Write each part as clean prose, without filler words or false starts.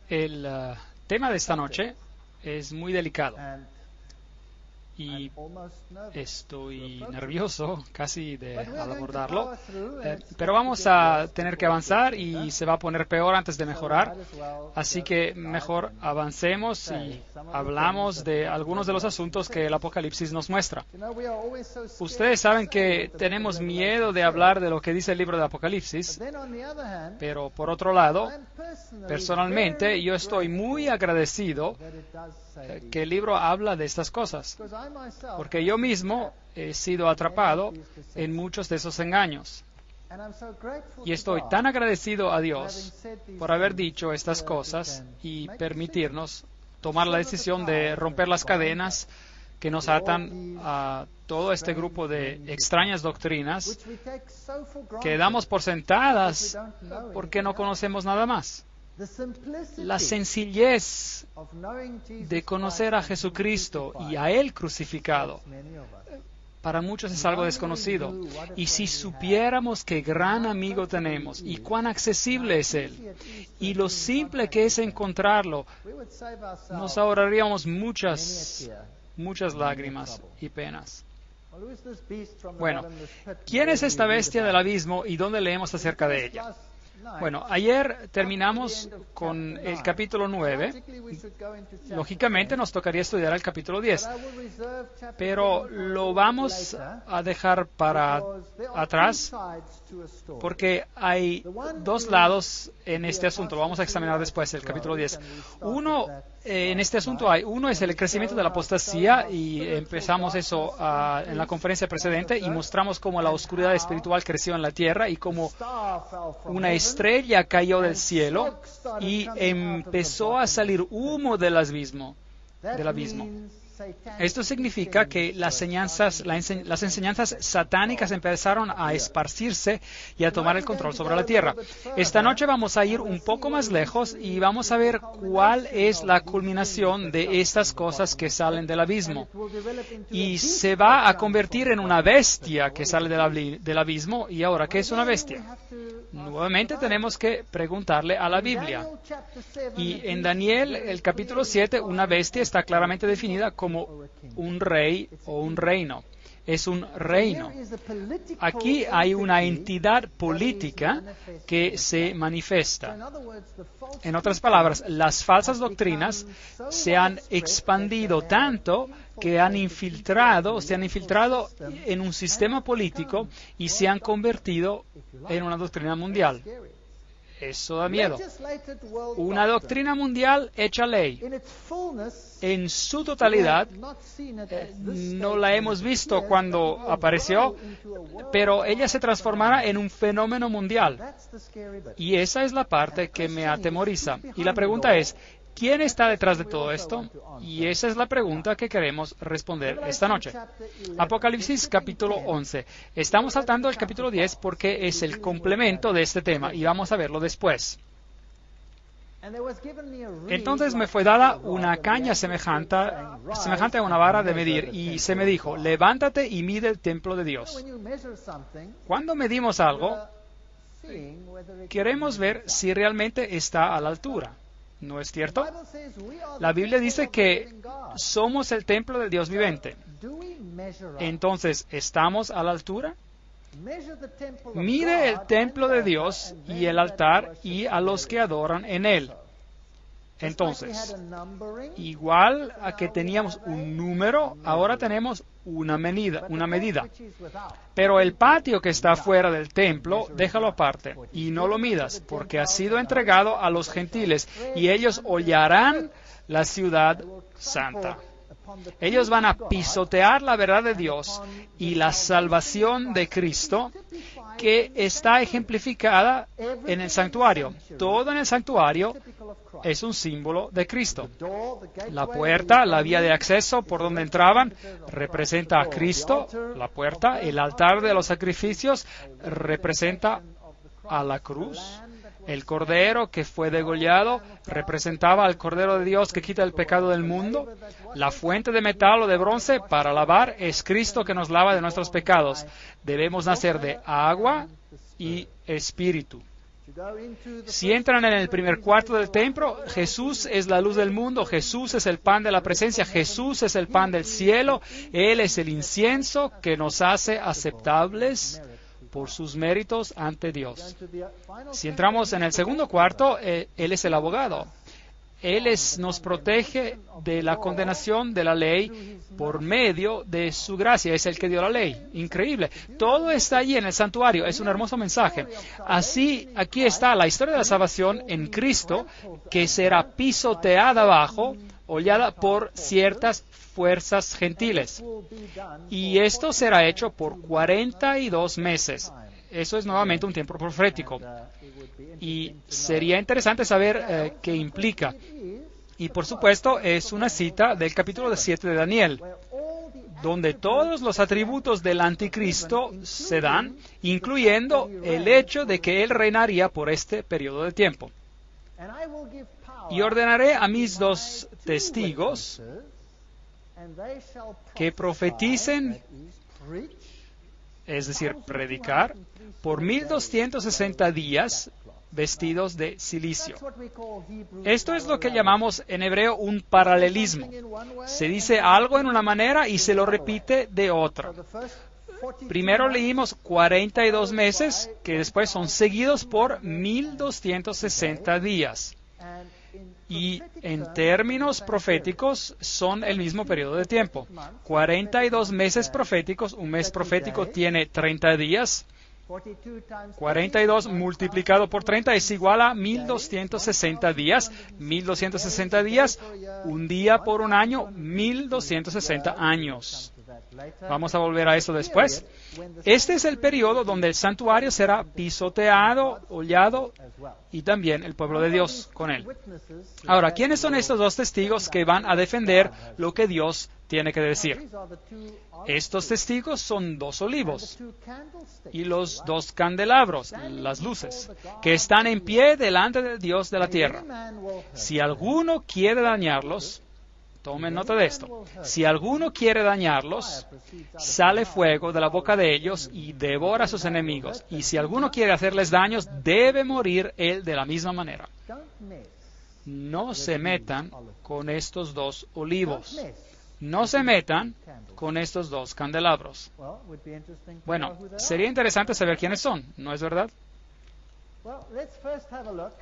El tema de esta noche es muy delicado y estoy nervioso casi al abordarlo, pero vamos a tener que avanzar y se va a poner peor antes de mejorar, así que mejor avancemos y hablamos de algunos de los asuntos que el Apocalipsis nos muestra. Ustedes saben que tenemos miedo de hablar de lo que dice el libro de Apocalipsis, pero por otro lado, personalmente yo estoy muy agradecido que el libro habla de estas cosas, porque yo mismo he sido atrapado en muchos de esos engaños. Y estoy tan agradecido a Dios por haber dicho estas cosas y permitirnos tomar la decisión de romper las cadenas que nos atan a todo este grupo de extrañas doctrinas que damos por sentadas porque no conocemos nada más. La sencillez de conocer a Jesucristo y a Él crucificado para muchos es algo desconocido. Y si supiéramos qué gran amigo tenemos y cuán accesible es Él y lo simple que es encontrarlo, nos ahorraríamos muchas lágrimas y penas. Bueno, ¿quién es esta bestia del abismo y dónde leemos acerca de ella? Bueno, ayer terminamos con el capítulo 9. Lógicamente nos tocaría estudiar el capítulo 10, pero lo vamos a dejar para atrás porque hay dos lados en este asunto. Lo vamos a examinar después, el capítulo 10. En este asunto uno es el crecimiento de la apostasía y empezamos eso en la conferencia precedente y mostramos cómo la oscuridad espiritual creció en la tierra y cómo una estrella cayó del cielo y empezó a salir humo del abismo. Esto significa que las enseñanzas satánicas empezaron a esparcirse y a tomar el control sobre la tierra. Esta noche vamos a ir un poco más lejos y vamos a ver cuál es la culminación de estas cosas que salen del abismo. Y se va a convertir en una bestia que sale del abismo. ¿Y ahora qué es una bestia? Nuevamente tenemos que preguntarle a la Biblia. Y en Daniel, el capítulo 7, una bestia está claramente definida como un rey o un reino. Es un reino. Aquí hay una entidad política que se manifiesta. En otras palabras, las falsas doctrinas se han expandido tanto que se han infiltrado en un sistema político y se han convertido en una doctrina mundial. Eso da miedo. Una doctrina mundial hecha ley. En su totalidad, no la hemos visto cuando apareció, pero ella se transformará en un fenómeno mundial. Y esa es la parte que me atemoriza. Y la pregunta es, ¿quién está detrás de todo esto? Y esa es la pregunta que queremos responder esta noche. Apocalipsis capítulo 11. Estamos saltando el capítulo 10 porque es el complemento de este tema y vamos a verlo después. Entonces me fue dada una caña semejante a una vara de medir y se me dijo, levántate y mide el templo de Dios. Cuando medimos algo, queremos ver si realmente está a la altura. ¿No es cierto? La Biblia dice que somos el templo del Dios viviente. Entonces, ¿estamos a la altura? Mide el templo de Dios y el altar y a los que adoran en él. Entonces, igual a que teníamos un número, ahora tenemos una medida. Pero el patio que está fuera del templo, déjalo aparte y no lo midas, porque ha sido entregado a los gentiles y ellos hollarán la ciudad santa. Ellos van a pisotear la verdad de Dios y la salvación de Cristo que está ejemplificada en el santuario. Todo en el santuario es un símbolo de Cristo. La puerta, la vía de acceso por donde entraban, representa a Cristo, la puerta. El altar de los sacrificios representa a la cruz. El cordero que fue degollado representaba al Cordero de Dios que quita el pecado del mundo. La fuente de metal o de bronce para lavar es Cristo que nos lava de nuestros pecados. Debemos nacer de agua y espíritu. Si entran en el primer cuarto del templo, Jesús es la luz del mundo, Jesús es el pan de la presencia, Jesús es el pan del cielo, Él es el incienso que nos hace aceptables por sus méritos ante Dios. Si entramos en el segundo cuarto, Él es el abogado. Él nos protege de la condenación de la ley por medio de su gracia. Es el que dio la ley. Increíble. Todo está allí en el santuario. Es un hermoso mensaje. Así, aquí está la historia de la salvación en Cristo, que será pisoteada abajo, hollada por ciertas fuerzas gentiles. Y esto será hecho por 42 meses. Eso es nuevamente un tiempo profético. Y sería interesante saber qué implica. Y por supuesto es una cita del capítulo 7 de Daniel, donde todos los atributos del anticristo se dan, incluyendo el hecho de que él reinaría por este periodo de tiempo. Y ordenaré a mis 2 testigos que profeticen, es decir, predicar, por 1260 días vestidos de cilicio. Esto es lo que llamamos en hebreo un paralelismo. Se dice algo en una manera y se lo repite de otra. Primero leímos 42 meses, que después son seguidos por 1260 días. Y en términos proféticos son el mismo periodo de tiempo. 42 meses proféticos, un mes profético tiene 30 días. 42 multiplicado por 30 es igual a 1260 días. 1260 días, un día por un año, 1260 años. Vamos a volver a eso después. Este es el periodo donde el santuario será pisoteado, hollado, y también el pueblo de Dios con él. Ahora, ¿quiénes son estos 2 testigos que van a defender lo que Dios tiene que decir? Estos testigos son 2 olivos y los 2 candelabros, las luces, que están en pie delante del Dios de la tierra. Si alguno quiere dañarlos, tomen nota de esto. Si alguno quiere dañarlos, sale fuego de la boca de ellos y devora a sus enemigos. Y si alguno quiere hacerles daños, debe morir él de la misma manera. No se metan con estos 2 olivos. No se metan con estos 2 candelabros. Bueno, sería interesante saber quiénes son, ¿no es verdad?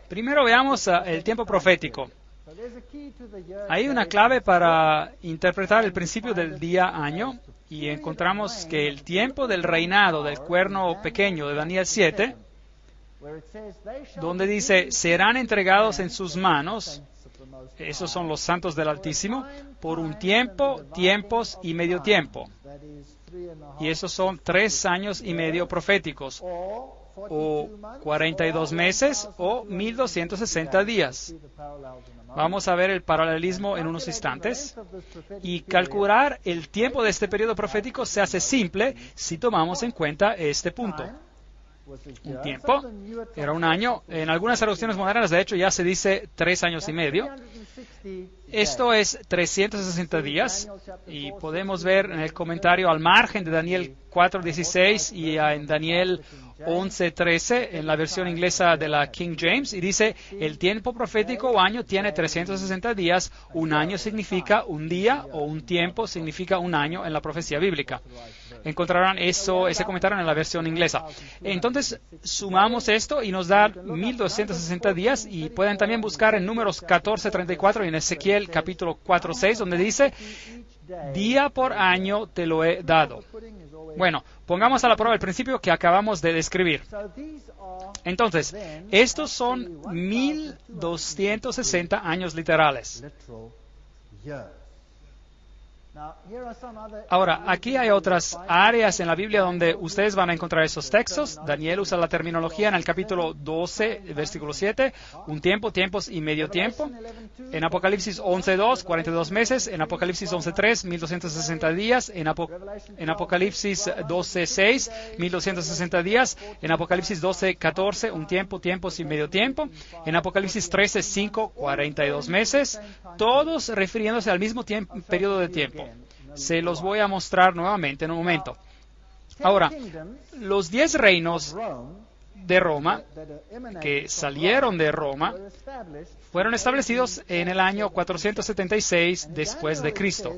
Primero veamos el tiempo profético. Hay una clave para interpretar el principio del día-año y encontramos que el tiempo del reinado del cuerno pequeño de Daniel 7, donde dice, serán entregados en sus manos, esos son los santos del Altísimo, por un tiempo, tiempos y medio tiempo. Y esos son 3 años y medio proféticos, o 42 meses, o 1260 días. Vamos a ver el paralelismo en unos instantes. Y calcular el tiempo de este periodo profético se hace simple si tomamos en cuenta este punto. Un tiempo era un año. En algunas traducciones modernas, de hecho, ya se dice 3 años y medio. Esto es 360 días. Y podemos ver en el comentario al margen de Daniel 4:16 y en Daniel 11:13 en la versión inglesa de la King James, y dice, el tiempo profético o año tiene 360 días, un año significa un día o un tiempo significa un año en la profecía bíblica. Encontrarán ese comentario en la versión inglesa. Entonces, sumamos esto y nos da 1260 días, y pueden también buscar en Números 14:34 y en Ezequiel capítulo 4:6, donde dice, día por año te lo he dado. Bueno, pongamos a la prueba el principio que acabamos de describir. Entonces, estos son 1260 años literales. Ahora, aquí hay otras áreas en la Biblia donde ustedes van a encontrar esos textos. Daniel usa la terminología en el capítulo 12, versículo 7, un tiempo, tiempos y medio tiempo. En Apocalipsis 11:2, 42 meses. En Apocalipsis 11:3, 1260 días. En Apocalipsis 12:6, 1260 días. En Apocalipsis 12:14, un tiempo, tiempos y medio tiempo. En Apocalipsis 13:5, 42 meses. Todos refiriéndose al mismo periodo de tiempo. Se los voy a mostrar nuevamente en un momento. Ahora, los 10 reinos de Roma, que salieron de Roma, fueron establecidos en el año 476 después de Cristo.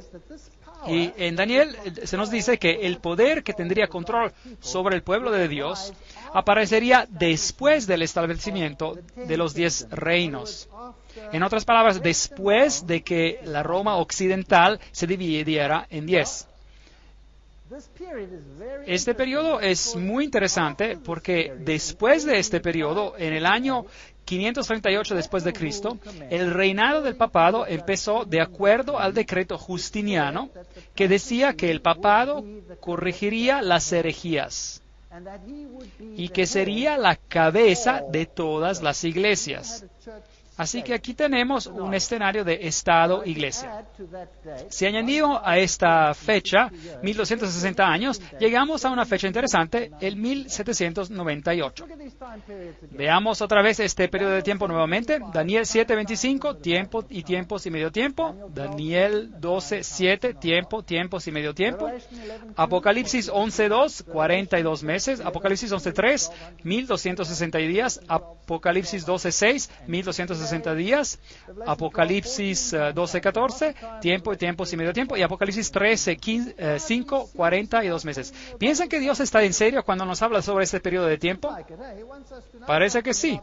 Y en Daniel se nos dice que el poder que tendría control sobre el pueblo de Dios aparecería después del establecimiento de los 10 reinos. En otras palabras, después de que la Roma occidental se dividiera en 10. Este periodo es muy interesante porque después de este periodo, en el año 538 después de Cristo, el reinado del papado empezó de acuerdo al decreto justiniano que decía que el papado corregiría las herejías y que sería la cabeza de todas las iglesias. Así que aquí tenemos un escenario de Estado-Iglesia. Si añadimos a esta fecha 1260 años, llegamos a una fecha interesante, el 1798. Veamos otra vez este periodo de tiempo nuevamente. Daniel 7:25, tiempo y tiempos y medio tiempo. Daniel 12:7, tiempo, tiempos y medio tiempo. Apocalipsis 11:2, 42 meses. Apocalipsis 11:3, 1260 días. Apocalipsis 12:6, 1260 días, Apocalipsis 12:14, tiempo y tiempos y medio tiempo, y Apocalipsis 13:5, 42 meses. ¿Piensan que Dios está en serio cuando nos habla sobre este periodo de tiempo? Parece que sí.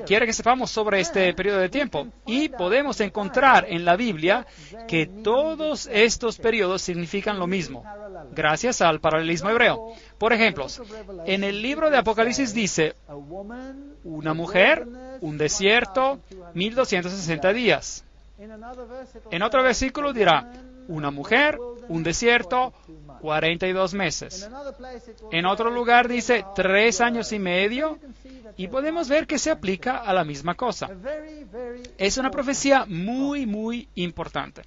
Quiere que sepamos sobre este periodo de tiempo. Y podemos encontrar en la Biblia que todos estos periodos significan lo mismo, gracias al paralelismo hebreo. Por ejemplo, en el libro de Apocalipsis dice, una mujer, un desierto, 1260 días. En otro versículo dirá, una mujer, un desierto, 42 meses. En otro lugar dice 3 años y medio, y podemos ver que se aplica a la misma cosa. Es una profecía muy, muy importante.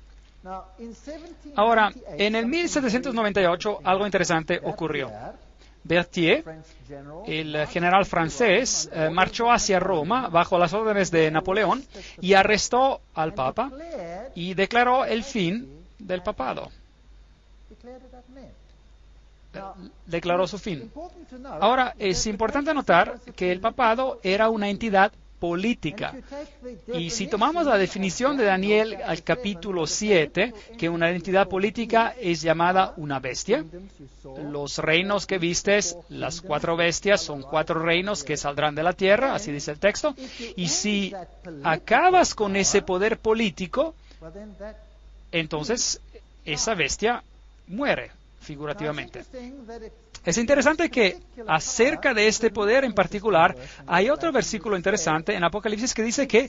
Ahora, en el 1798 algo interesante ocurrió. Berthier, el general francés, marchó hacia Roma bajo las órdenes de Napoleón y arrestó al Papa y declaró el fin del papado. Declaró su fin. Ahora, es importante notar que el papado era una entidad política. Y si tomamos la definición de Daniel al capítulo 7, que una entidad política es llamada una bestia, los reinos que vistes, las 4 bestias, son 4 reinos que saldrán de la tierra, así dice el texto, y si acabas con ese poder político, entonces esa bestia muere, figurativamente. Es interesante que acerca de este poder en particular, hay otro versículo interesante en Apocalipsis que dice que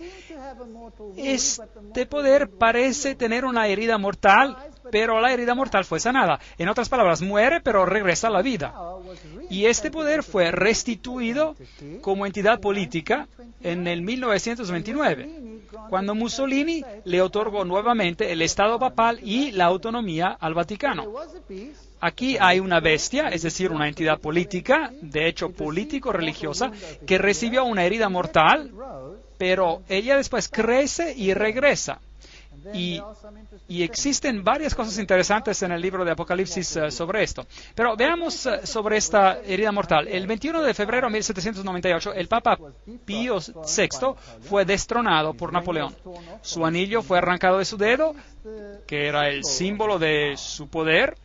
este poder parece tener una herida mortal, pero la herida mortal fue sanada. En otras palabras, muere, pero regresa a la vida. Y este poder fue restituido como entidad política en el 1929, cuando Mussolini le otorgó nuevamente el Estado papal y la autonomía al Vaticano. Aquí hay una bestia, es decir, una entidad política, de hecho político-religiosa, que recibió una herida mortal, pero ella después crece y regresa. Y existen varias cosas interesantes en el libro de Apocalipsis sobre esto. Pero veamos sobre esta herida mortal. El 21 de febrero de 1798, el Papa Pío VI fue destronado por Napoleón. Su anillo fue arrancado de su dedo, que era el símbolo de su poder,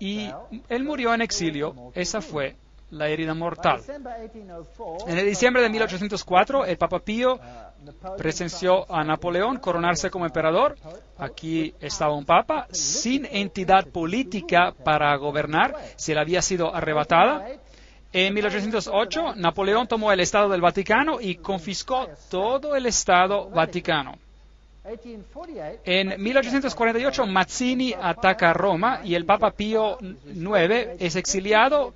y él murió en exilio. Esa fue la herida mortal. En el diciembre de 1804, el Papa Pío presenció a Napoleón coronarse como emperador. Aquí estaba un papa sin entidad política para gobernar, se le había sido arrebatada. En 1808, Napoleón tomó el Estado del Vaticano y confiscó todo el Estado Vaticano. En 1848, Mazzini ataca a Roma y el Papa Pío IX es exiliado.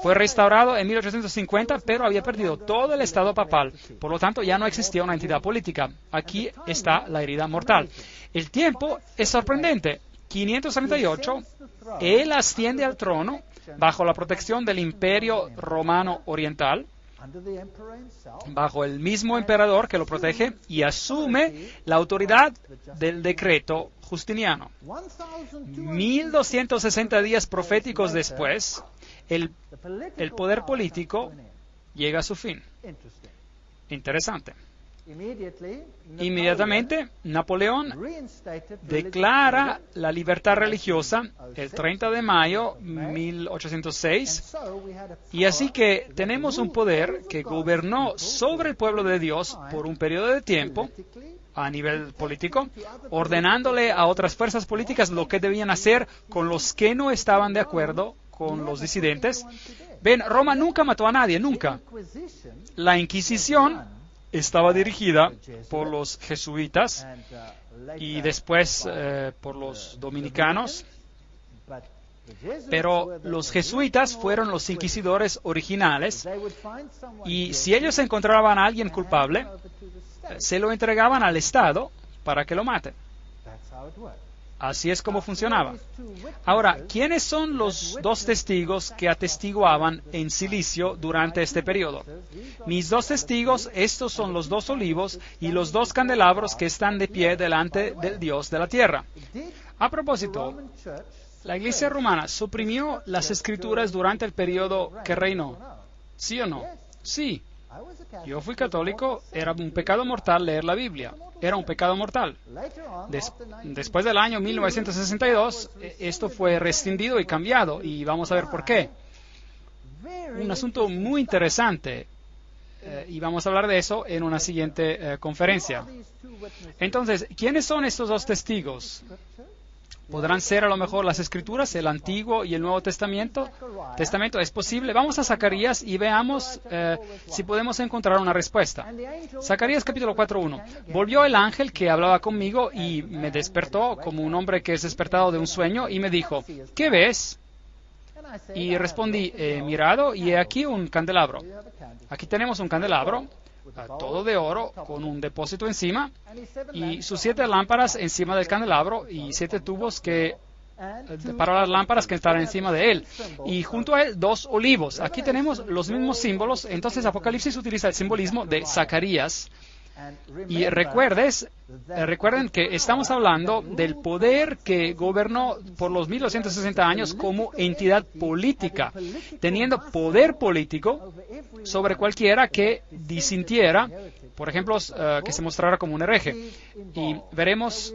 Fue restaurado en 1850, pero había perdido todo el Estado papal. Por lo tanto, ya no existía una entidad política. Aquí está la herida mortal. El tiempo es sorprendente. 538, él asciende al trono bajo la protección del Imperio Romano Oriental, bajo el mismo emperador que lo protege, y asume la autoridad del decreto justiniano. 1260 días proféticos después, el poder político llega a su fin. Interesante. Inmediatamente, Napoleón declara la libertad religiosa el 30 de mayo de 1806, y así que tenemos un poder que gobernó sobre el pueblo de Dios por un periodo de tiempo a nivel político, ordenándole a otras fuerzas políticas lo que debían hacer con los que no estaban de acuerdo con los disidentes. Ven, Roma nunca mató a nadie, nunca. La Inquisición estaba dirigida por los jesuitas y después por los dominicanos, pero los jesuitas fueron los inquisidores originales, y si ellos encontraban a alguien culpable, se lo entregaban al Estado para que lo mate. Así es como funcionaba. Ahora, ¿quiénes son los dos testigos que atestiguaban en silicio durante este periodo? Mis dos testigos, estos son los dos olivos y los dos candelabros que están de pie delante del Dios de la tierra. A propósito, la Iglesia romana suprimió las Escrituras durante el periodo que reinó. ¿Sí o no? Sí. Yo fui católico, era un pecado mortal leer la Biblia. Era un pecado mortal. Después del año 1962, esto fue rescindido y cambiado, y vamos a ver por qué. Un asunto muy interesante, y vamos a hablar de eso en una siguiente conferencia. Entonces, ¿quiénes son estos dos testigos? ¿Podrán ser a lo mejor las Escrituras, el Antiguo y el Nuevo Testamento? ¿Es posible? Vamos a Zacarías y veamos si podemos encontrar una respuesta. Zacarías capítulo 4:1. Volvió el ángel que hablaba conmigo y me despertó como un hombre que es despertado de un sueño y me dijo, ¿qué ves? Y respondí, he mirado y he aquí un candelabro. Aquí tenemos un candelabro, todo de oro, con un depósito encima, y sus 7 lámparas encima del candelabro, y 7 tubos para las lámparas que están encima de él, y junto a él 2 olivos. Aquí tenemos los mismos símbolos. Entonces Apocalipsis utiliza el simbolismo de Zacarías. Y recuerden que estamos hablando del poder que gobernó por los 1260 años como entidad política, teniendo poder político sobre cualquiera que disintiera, por ejemplo, que se mostrara como un hereje. Y veremos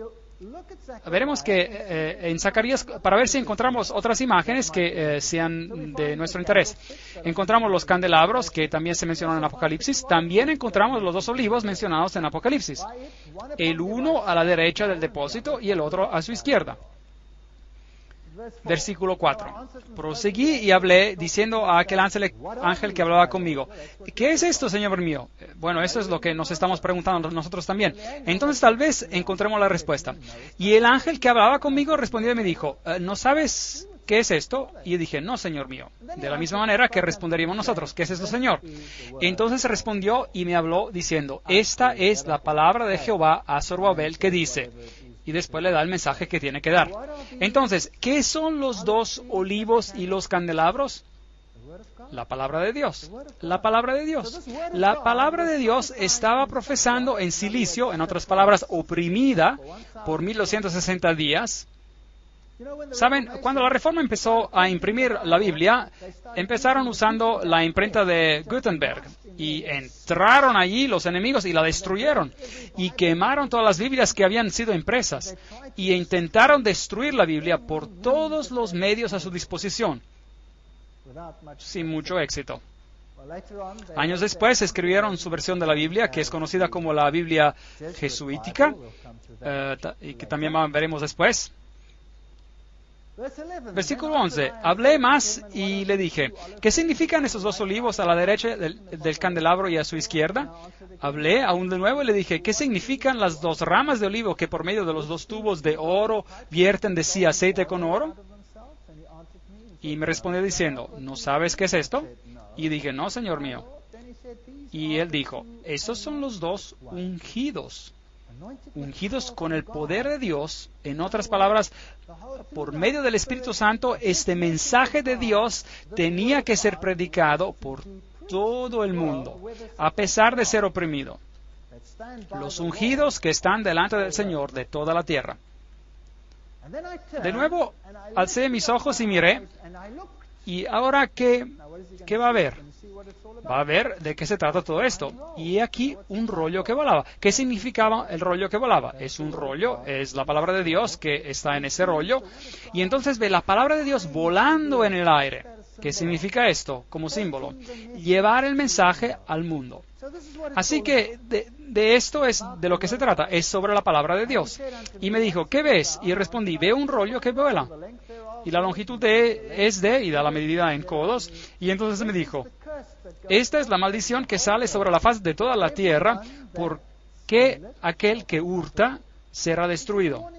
que en Zacarías, para ver si encontramos otras imágenes que sean de nuestro interés. Encontramos los candelabros que también se mencionan en Apocalipsis. También encontramos los 2 olivos mencionados en Apocalipsis. El uno a la derecha del depósito y el otro a su izquierda. Versículo 4. Proseguí y hablé diciendo a aquel ángel que hablaba conmigo, ¿qué es esto, Señor mío? Bueno, eso es lo que nos estamos preguntando nosotros también. Entonces tal vez encontremos la respuesta. Y el ángel que hablaba conmigo respondió y me dijo, ¿no sabes qué es esto? Y yo dije, no, Señor mío. De la misma manera que responderíamos nosotros, ¿qué es esto, Señor? Entonces respondió y me habló diciendo, esta es la palabra de Jehová a Zorobabel que dice... Y después le da el mensaje que tiene que dar. Entonces, ¿qué son los 2 olivos y los candelabros? La palabra de Dios. La palabra de Dios. La palabra de Dios estaba profesando en silicio, en otras palabras, oprimida por 1260 días. ¿Saben? Cuando la Reforma empezó a imprimir la Biblia, empezaron usando la imprenta de Gutenberg. Y entraron allí los enemigos y la destruyeron. Y quemaron todas las Biblias que habían sido impresas. Y intentaron destruir la Biblia por todos los medios a su disposición. Sin mucho éxito. Años después escribieron su versión de la Biblia, que es conocida como la Biblia jesuítica, y que también veremos después. Versículo 11. Hablé más y le dije, ¿qué significan esos 2 olivos a la derecha del candelabro y a su izquierda? Hablé aún de nuevo y le dije, ¿qué significan las 2 ramas de olivo que por medio de los 2 tubos de oro vierten de sí aceite con oro? Y me respondió diciendo, ¿no sabes qué es esto? Y dije, no, Señor mío. Y él dijo, estos son los 2 ungidos con el poder de Dios. En otras palabras, por medio del Espíritu Santo, este mensaje de Dios tenía que ser predicado por todo el mundo, a pesar de ser oprimido. Los ungidos que están delante del Señor de toda la tierra. De nuevo, alcé mis ojos y miré, ¿Y ahora qué va a ver? Va a ver de qué se trata todo esto. Y aquí un rollo que volaba. ¿Qué significaba el rollo que volaba? Es un rollo, es la palabra de Dios que está en ese rollo. Y entonces ve la palabra de Dios volando en el aire. ¿Qué significa esto como símbolo? Llevar el mensaje al mundo. Así que de esto es de lo que se trata, es sobre la palabra de Dios. Y me dijo, ¿qué ves? Y respondí, veo un rollo que vuela. Y la longitud es de, y da la medida en codos. Y entonces me dijo, esta es la maldición que sale sobre la faz de toda la tierra, porque aquel que hurta será destruido.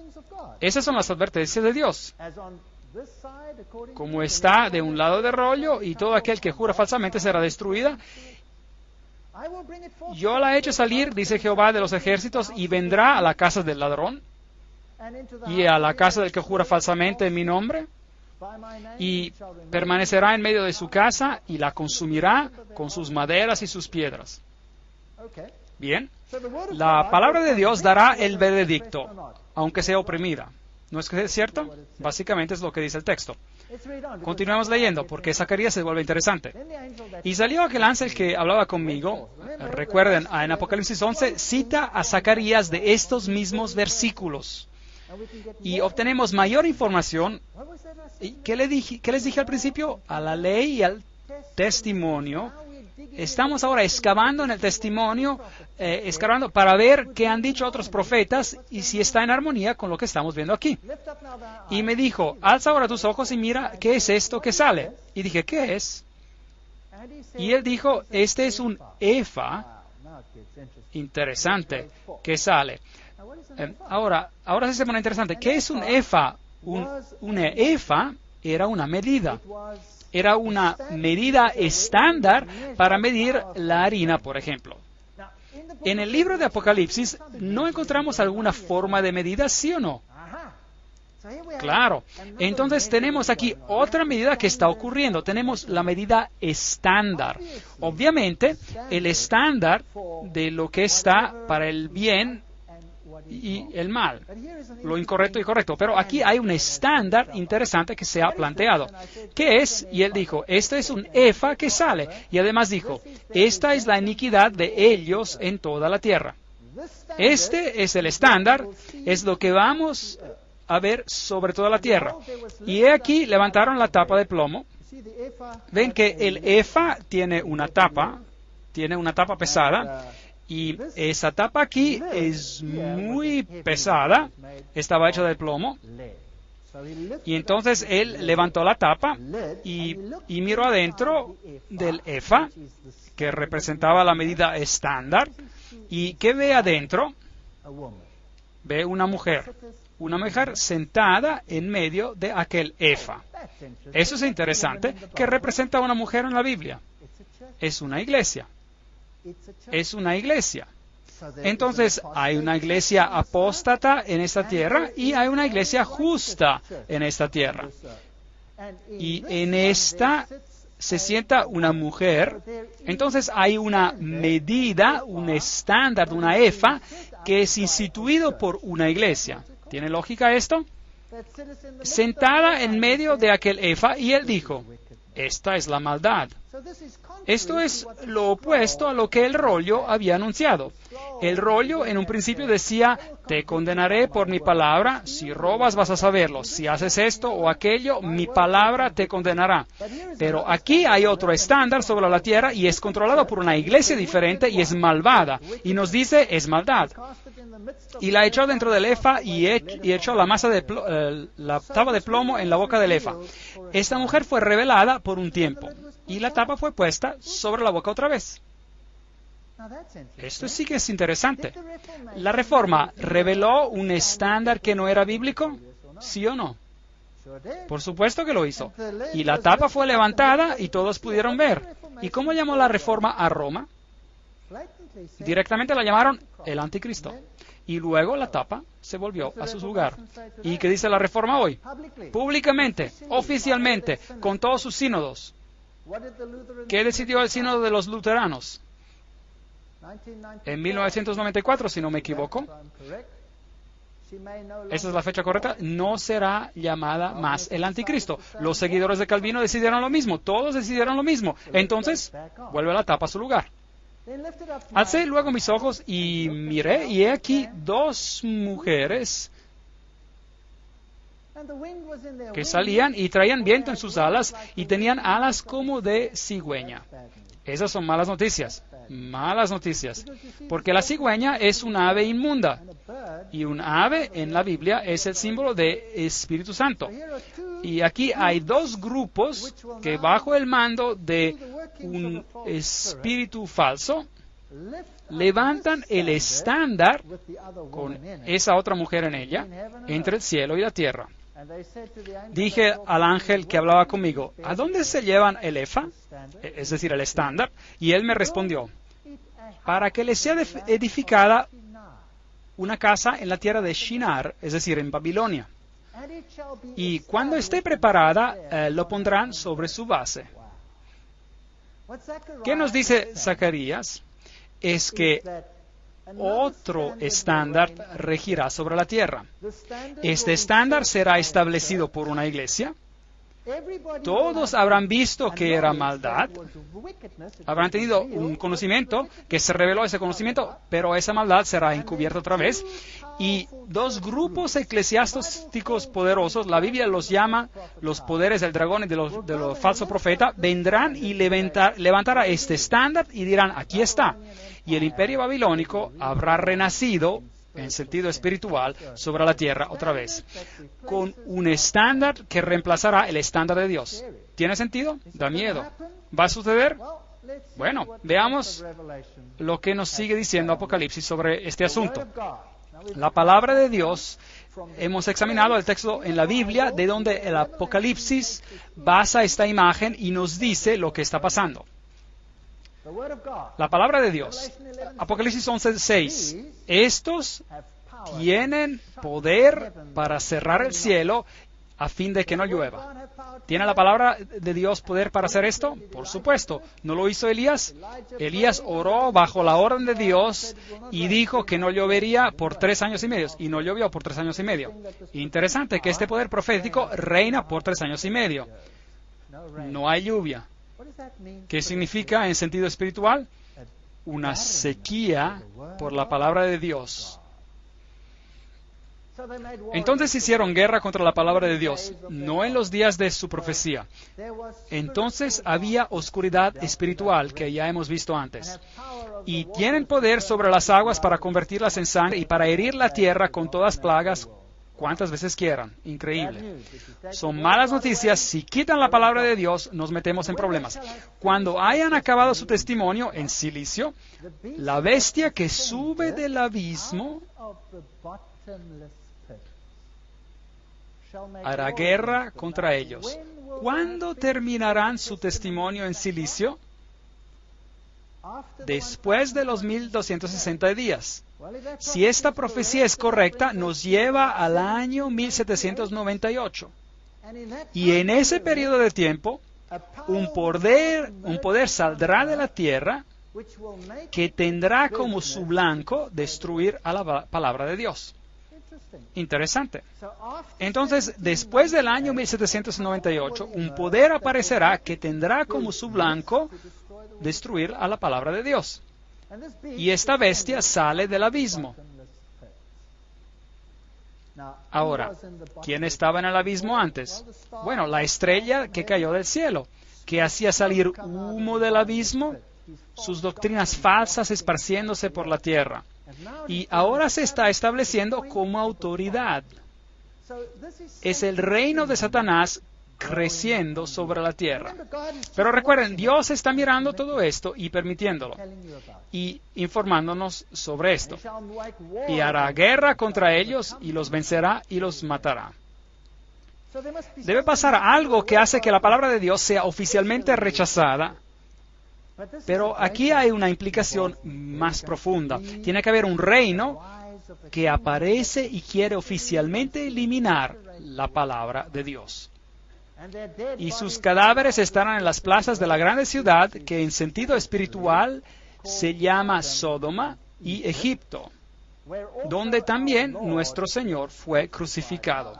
Esas son las advertencias de Dios. Como está de un lado del rollo, y todo aquel que jura falsamente será destruida. Yo la he hecho salir, dice Jehová de los ejércitos, y vendrá a la casa del ladrón, y a la casa del que jura falsamente en mi nombre, y permanecerá en medio de su casa, y la consumirá con sus maderas y sus piedras. Bien, la palabra de Dios dará el veredicto, aunque sea oprimida. ¿No es que es cierto? Básicamente es lo que dice el texto. Continuemos leyendo, porque Zacarías se vuelve interesante. Y salió aquel ángel que hablaba conmigo. Recuerden, en Apocalipsis 11 cita a Zacarías de estos mismos versículos. Y obtenemos mayor información. ¿Qué les dije al principio? A la ley y al testimonio. Estamos ahora excavando en el testimonio, excavando para ver qué han dicho otros profetas y si está en armonía con lo que estamos viendo aquí. Y me dijo, alza ahora tus ojos y mira qué es esto que sale. Y dije, ¿qué es? Y él dijo, este es un efa, interesante, que sale. Ahora sí se pone interesante. ¿Qué es un efa? Un efa era una medida. Era una medida estándar para medir la harina, por ejemplo. En el libro de Apocalipsis, ¿no encontramos alguna forma de medida, sí o no? Claro. Entonces tenemos aquí otra medida que está ocurriendo. Tenemos la medida estándar. Obviamente, el estándar de lo que está para el bien y el mal, lo incorrecto y correcto. Pero aquí hay un estándar interesante que se ha planteado. ¿Qué es? Y él dijo, este es un efa que sale. Y además dijo, esta es la iniquidad de ellos en toda la tierra. Este es el estándar, es lo que vamos a ver sobre toda la tierra. Y he aquí levantaron la tapa de plomo. Ven que el efa tiene una tapa pesada. Y esa tapa aquí es muy pesada, estaba hecha de plomo. Y entonces él levantó la tapa y miró adentro del efa, que representaba la medida estándar. ¿Y qué ve adentro? Ve una mujer sentada en medio de aquel efa. Eso es interesante. ¿Qué representa una mujer en la Biblia? Es una iglesia. Es una iglesia. Entonces, hay una iglesia apóstata en esta tierra y hay una iglesia justa en esta tierra. Y en esta se sienta una mujer. Entonces, hay una medida, un estándar, una efa, que es instituido por una iglesia. ¿Tiene lógica esto? Sentada en medio de aquel efa, y él dijo, esta es la maldad. Esto es lo opuesto a lo que el rollo había anunciado. El rollo en un principio decía, te condenaré por mi palabra, si robas vas a saberlo, si haces esto o aquello, mi palabra te condenará. Pero aquí hay otro estándar sobre la tierra y es controlado por una iglesia diferente y es malvada. Y nos dice, es maldad. Y la echó dentro del efa y echó la la tapa de plomo en la boca del efa. Esta mujer fue revelada por un tiempo. Y la tapa fue puesta sobre la boca otra vez. Esto sí que es interesante. ¿La Reforma reveló un estándar que no era bíblico? ¿Sí o no? Por supuesto que lo hizo. Y la tapa fue levantada y todos pudieron ver. ¿Y cómo llamó la Reforma a Roma? Directamente la llamaron el Anticristo. Y luego la tapa se volvió a su lugar. ¿Y qué dice la Reforma hoy? Públicamente, oficialmente, con todos sus sínodos. ¿Qué decidió el sínodo de los luteranos? En 1994, si no me equivoco. esa es la fecha correcta, no será llamada más el anticristo. Los seguidores de Calvino decidieron lo mismo, todos decidieron lo mismo. Entonces, vuelve la tapa a su lugar. Alcé luego mis ojos y miré, y he aquí dos mujeres que salían y traían viento en sus alas y tenían alas como de cigüeña. Esas son malas noticias, porque la cigüeña es un ave inmunda, y un ave en la Biblia es el símbolo de Espíritu Santo. Y aquí hay dos grupos que bajo el mando de un espíritu falso levantan el estándar con esa otra mujer en ella, entre el cielo y la tierra. Dije al ángel que hablaba conmigo, ¿a dónde se llevan el efa? Es decir, el estándar. Y él me respondió, para que le sea edificada una casa en la tierra de Shinar, es decir, en Babilonia. Y cuando esté preparada, lo pondrán sobre su base. ¿Qué nos dice Zacarías? Es que otro estándar regirá sobre la tierra. Este estándar será establecido por una iglesia. Todos habrán visto que era maldad, habrán tenido un conocimiento, que se reveló ese conocimiento, pero esa maldad será encubierta otra vez. Y dos grupos eclesiásticos poderosos, la Biblia los llama los poderes del dragón y de los falsos profetas, vendrán y levantará este estándar y dirán, aquí está. Y el imperio babilónico habrá renacido en sentido espiritual sobre la tierra otra vez, con un estándar que reemplazará el estándar de Dios. ¿Tiene sentido? Da miedo. ¿Va a suceder? Bueno, veamos lo que nos sigue diciendo Apocalipsis sobre este asunto. La palabra de Dios, hemos examinado el texto en la Biblia de donde el Apocalipsis basa esta imagen y nos dice lo que está pasando. La palabra de Dios, Apocalipsis 11:6, estos tienen poder para cerrar el cielo a fin de que no llueva. ¿Tiene la palabra de Dios poder para hacer esto? Por supuesto. ¿No lo hizo Elías? Elías oró bajo la orden de Dios y dijo que no llovería por 3 años y medio, y no llovió por 3 años y medio. Interesante que este poder profético reina por 3 años y medio. No hay lluvia. ¿Qué significa en sentido espiritual? Una sequía por la palabra de Dios. Entonces hicieron guerra contra la palabra de Dios, no en los días de su profecía. Entonces había oscuridad espiritual que ya hemos visto antes. Y tienen poder sobre las aguas para convertirlas en sangre y para herir la tierra con todas plagas cuantas veces quieran. Increíble. Son malas noticias. Si quitan la palabra de Dios, nos metemos en problemas. Cuando hayan acabado su testimonio en silicio, la bestia que sube del abismo hará guerra contra ellos. ¿Cuándo terminarán su testimonio en silicio? Después de los 1260 días. Si esta profecía es correcta, nos lleva al año 1798. Y en ese periodo de tiempo, un poder saldrá de la tierra que tendrá como su blanco destruir a la palabra de Dios. Interesante. Entonces, después del año 1798, un poder aparecerá que tendrá como su blanco destruir a la palabra de Dios. Y esta bestia sale del abismo. Ahora, ¿quién estaba en el abismo antes? Bueno, la estrella que cayó del cielo, que hacía salir humo del abismo, sus doctrinas falsas esparciéndose por la tierra. Y ahora se está estableciendo como autoridad. Es el reino de Satanás creciendo sobre la tierra. Pero recuerden, Dios está mirando todo esto y permitiéndolo y informándonos sobre esto. Y hará guerra contra ellos y los vencerá y los matará. Debe pasar algo que hace que la palabra de Dios sea oficialmente rechazada. Pero aquí hay una implicación más profunda. Tiene que haber un reino que aparece y quiere oficialmente eliminar la palabra de Dios. Y sus cadáveres estarán en las plazas de la grande ciudad que en sentido espiritual se llama Sodoma y Egipto. donde también nuestro Señor fue crucificado.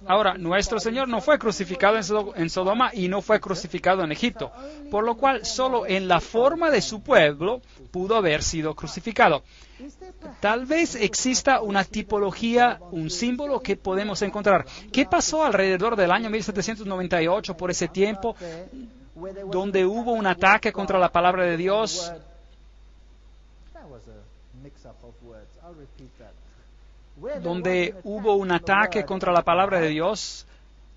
Ahora, nuestro Señor no fue crucificado en Sodoma y no fue crucificado en Egipto, por lo cual solo en la forma de su pueblo pudo haber sido crucificado. Tal vez exista una tipología, un símbolo que podemos encontrar. ¿Qué pasó alrededor del año 1798, por ese tiempo, donde hubo un ataque contra la palabra de Dios? Donde hubo un ataque contra la palabra de Dios,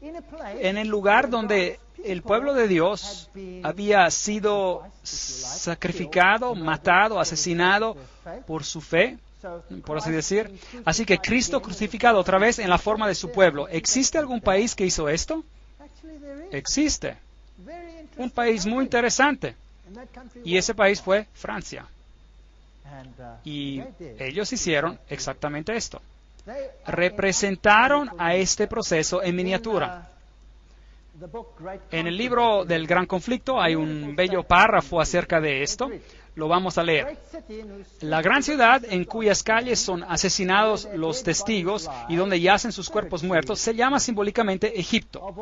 en el lugar donde el pueblo de Dios había sido sacrificado, matado, asesinado por su fe, por así decir. Así que Cristo crucificado otra vez en la forma de su pueblo. ¿Existe algún país que hizo esto? Existe. Un país muy interesante. Y ese país fue Francia. Y ellos hicieron exactamente esto. Representaron a este proceso en miniatura. En el libro del Gran Conflicto hay un bello párrafo acerca de esto. Lo vamos a leer. La gran ciudad en cuyas calles son asesinados los testigos y donde yacen sus cuerpos muertos se llama simbólicamente Egipto.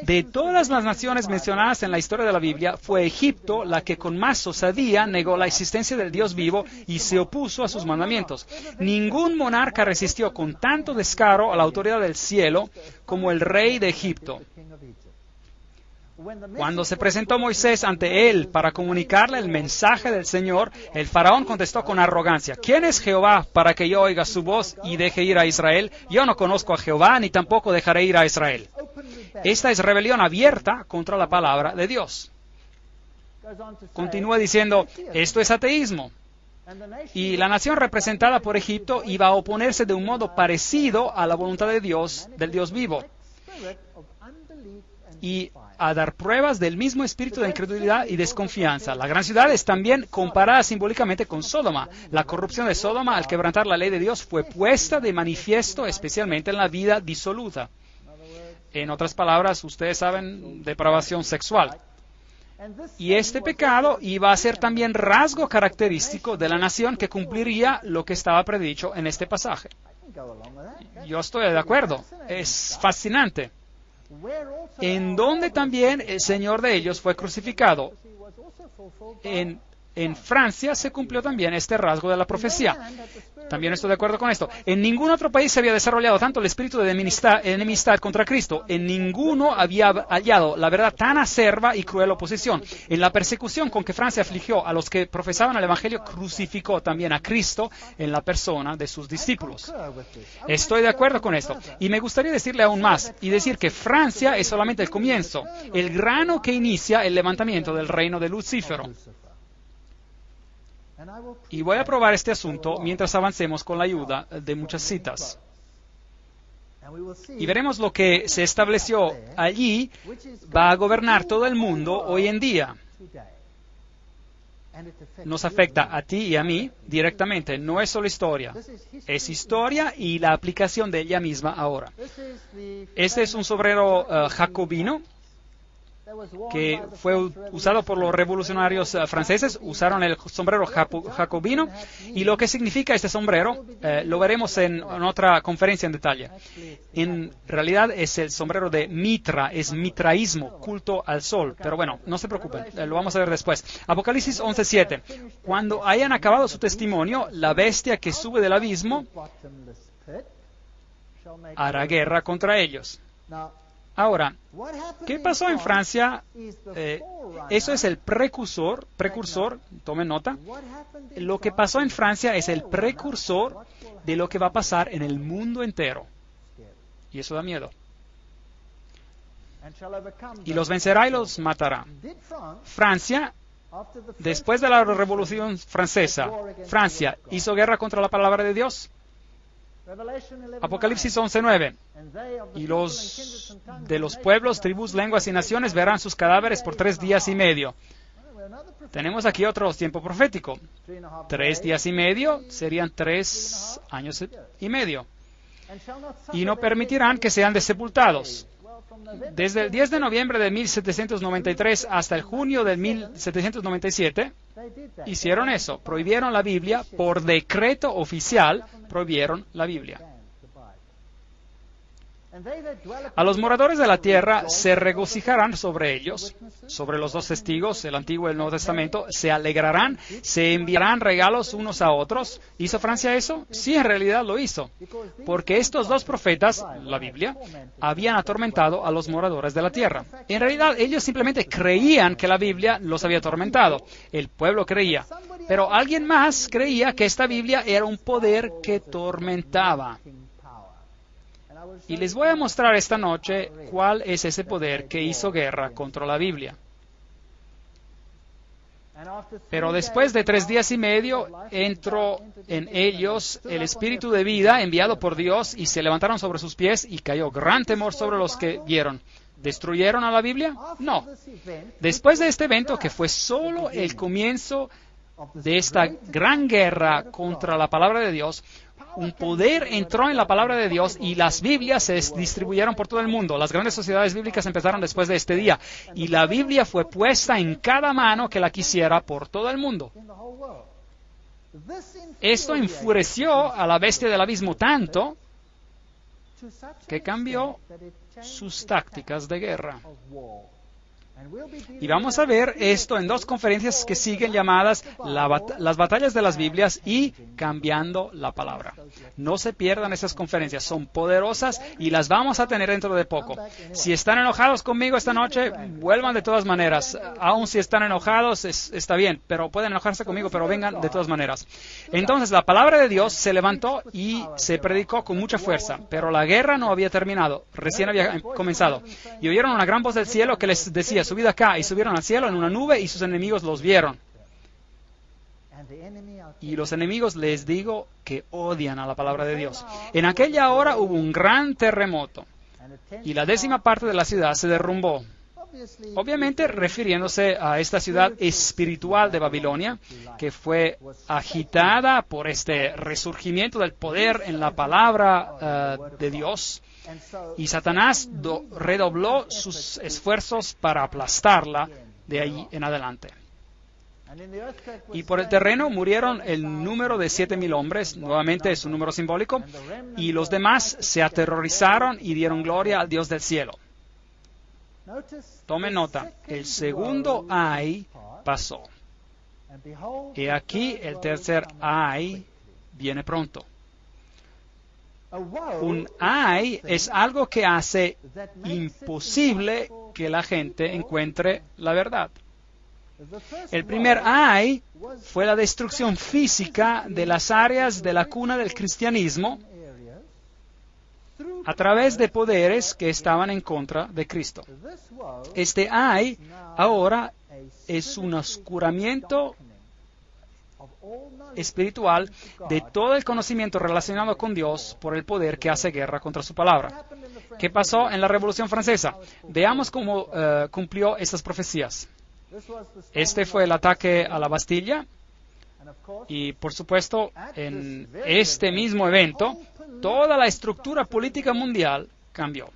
De todas las naciones mencionadas en la historia de la Biblia, fue Egipto la que con más osadía negó la existencia del Dios vivo y se opuso a sus mandamientos. Ningún monarca resistió con tanto descaro a la autoridad del cielo como el rey de Egipto. Cuando se presentó Moisés ante él para comunicarle el mensaje del Señor, el faraón contestó con arrogancia: ¿Quién es Jehová para que yo oiga su voz y deje ir a Israel? Yo no conozco a Jehová, ni tampoco dejaré ir a Israel. Esta es rebelión abierta contra la palabra de Dios. Continúa diciendo, esto es ateísmo. Y la nación representada por Egipto iba a oponerse de un modo parecido a la voluntad de Dios, del Dios vivo, y a dar pruebas del mismo espíritu de incredulidad y desconfianza. La gran ciudad es también comparada simbólicamente con Sodoma. La corrupción de Sodoma al quebrantar la ley de Dios fue puesta de manifiesto especialmente en la vida disoluta. En otras palabras, ustedes saben, depravación sexual. Y este pecado iba a ser también rasgo característico de la nación que cumpliría lo que estaba predicho en este pasaje. Yo estoy de acuerdo. Es fascinante. En donde también el Señor de ellos fue crucificado. En Francia se cumplió también este rasgo de la profecía. También estoy de acuerdo con esto. En ningún otro país se había desarrollado tanto el espíritu de enemistad contra Cristo. En ninguno había hallado la verdad tan acerba y cruel oposición. En la persecución con que Francia afligió a los que profesaban el Evangelio, crucificó también a Cristo en la persona de sus discípulos. Estoy de acuerdo con esto. Y me gustaría decirle aún más y decir que Francia es solamente el comienzo, el grano que inicia el levantamiento del reino de Lucífero. Y voy a probar este asunto mientras avancemos con la ayuda de muchas citas. Y veremos lo que se estableció allí va a gobernar todo el mundo hoy en día. Nos afecta a ti y a mí directamente. No es solo historia. Es historia y la aplicación de ella misma ahora. Este es un sombrero jacobino que fue usado por los revolucionarios franceses. Usaron el sombrero jacobino, y lo que significa este sombrero lo veremos en otra conferencia en detalle. En realidad es el sombrero de Mitra, es mitraísmo, culto al sol, pero bueno, no se preocupen, lo vamos a ver después. Apocalipsis 11:7. Cuando hayan acabado su testimonio, la bestia que sube del abismo hará guerra contra ellos. Ahora, ¿qué pasó en Francia? Eso es el precursor, tomen nota. Lo que pasó en Francia es el precursor de lo que va a pasar en el mundo entero. Y eso da miedo. Y los vencerá y los matará. Francia, después de la Revolución Francesa, Francia hizo guerra contra la palabra de Dios. Apocalipsis 11:9. Y los de los pueblos, tribus, lenguas y naciones verán sus cadáveres por 3 días y medio. Tenemos aquí otro tiempo profético. 3 días y medio serían 3 años y medio. Y no permitirán que sean desepultados. Desde el 10 de noviembre de 1793 hasta el junio de 1797, hicieron eso. Prohibieron la Biblia. Por decreto oficial, prohibieron la Biblia. A los moradores de la tierra se regocijarán sobre ellos, sobre los dos testigos, el Antiguo y el Nuevo Testamento, se alegrarán, se enviarán regalos unos a otros. ¿Hizo Francia eso? Sí, en realidad lo hizo, porque estos dos profetas, la Biblia, habían atormentado a los moradores de la tierra. En realidad, ellos simplemente creían que la Biblia los había atormentado. El pueblo creía, pero alguien más creía que esta Biblia era un poder que tormentaba. Y les voy a mostrar esta noche cuál es ese poder que hizo guerra contra la Biblia. Pero después de 3 días y medio, entró en ellos el espíritu de vida enviado por Dios y se levantaron sobre sus pies y cayó gran temor sobre los que vieron. ¿Destruyeron a la Biblia? No. Después de este evento, que fue solo el comienzo de esta gran guerra contra la palabra de Dios, un poder entró en la palabra de Dios y las Biblias se distribuyeron por todo el mundo. Las grandes sociedades bíblicas empezaron después de este día y la Biblia fue puesta en cada mano que la quisiera por todo el mundo. Esto enfureció a la bestia del abismo tanto que cambió sus tácticas de guerra. Y vamos a ver esto en 2 conferencias que siguen llamadas las batallas de las Biblias y cambiando la palabra. No se pierdan esas conferencias, son poderosas y las vamos a tener dentro de poco. Si están enojados conmigo esta noche, vuelvan de todas maneras. Aun si están enojados, está bien, pero pueden enojarse conmigo, pero vengan de todas maneras. Entonces, la palabra de Dios se levantó y se predicó con mucha fuerza, pero la guerra no había terminado, recién había comenzado. Y oyeron una gran voz del cielo que les decía: subid acá, y subieron al cielo en una nube y sus enemigos los vieron. Y los enemigos, les digo, que odian a la palabra de Dios. En aquella hora hubo un gran terremoto y la 10ª parte de la ciudad se derrumbó. Obviamente refiriéndose a esta ciudad espiritual de Babilonia, que fue agitada por este resurgimiento del poder en la palabra de Dios. Y Satanás redobló sus esfuerzos para aplastarla de ahí en adelante. Y por el terreno murieron el número de 7,000 hombres, nuevamente es un número simbólico, y los demás se aterrorizaron y dieron gloria al Dios del cielo. Tomen nota, el segundo ay pasó. Y aquí el tercer ay viene pronto. Un ay es algo que hace imposible que la gente encuentre la verdad. El primer ay fue la destrucción física de las áreas de la cuna del cristianismo a través de poderes que estaban en contra de Cristo. Este ay ahora es un oscuramiento espiritual de todo el conocimiento relacionado con Dios por el poder que hace guerra contra su palabra. ¿Qué pasó en la Revolución Francesa? Veamos cómo cumplió estas profecías. Este fue el ataque a la Bastilla y, por supuesto, en este mismo evento, toda la estructura política mundial cambió.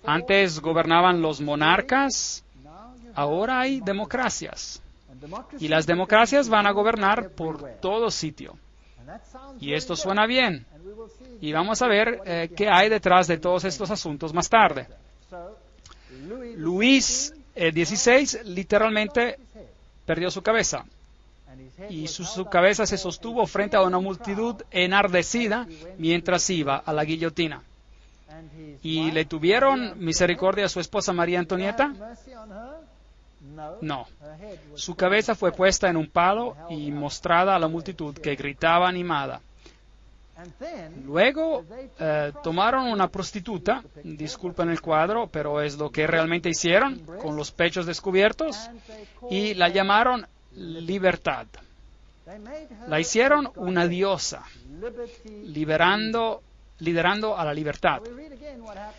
Antes gobernaban los monarcas, ahora hay democracias. Y las democracias van a gobernar por todo sitio. Y esto suena bien. Y vamos a ver qué hay detrás de todos estos asuntos más tarde. Luis XVI literalmente perdió su cabeza. Y su cabeza se sostuvo frente a una multitud enardecida mientras iba a la guillotina. ¿Y le tuvieron misericordia a su esposa María Antonieta? No. Su cabeza fue puesta en un palo y mostrada a la multitud que gritaba animada. Luego tomaron una prostituta, disculpen el cuadro, pero es lo que realmente hicieron, con los pechos descubiertos, y la llamaron Libertad. La hicieron una diosa, liderando a la libertad.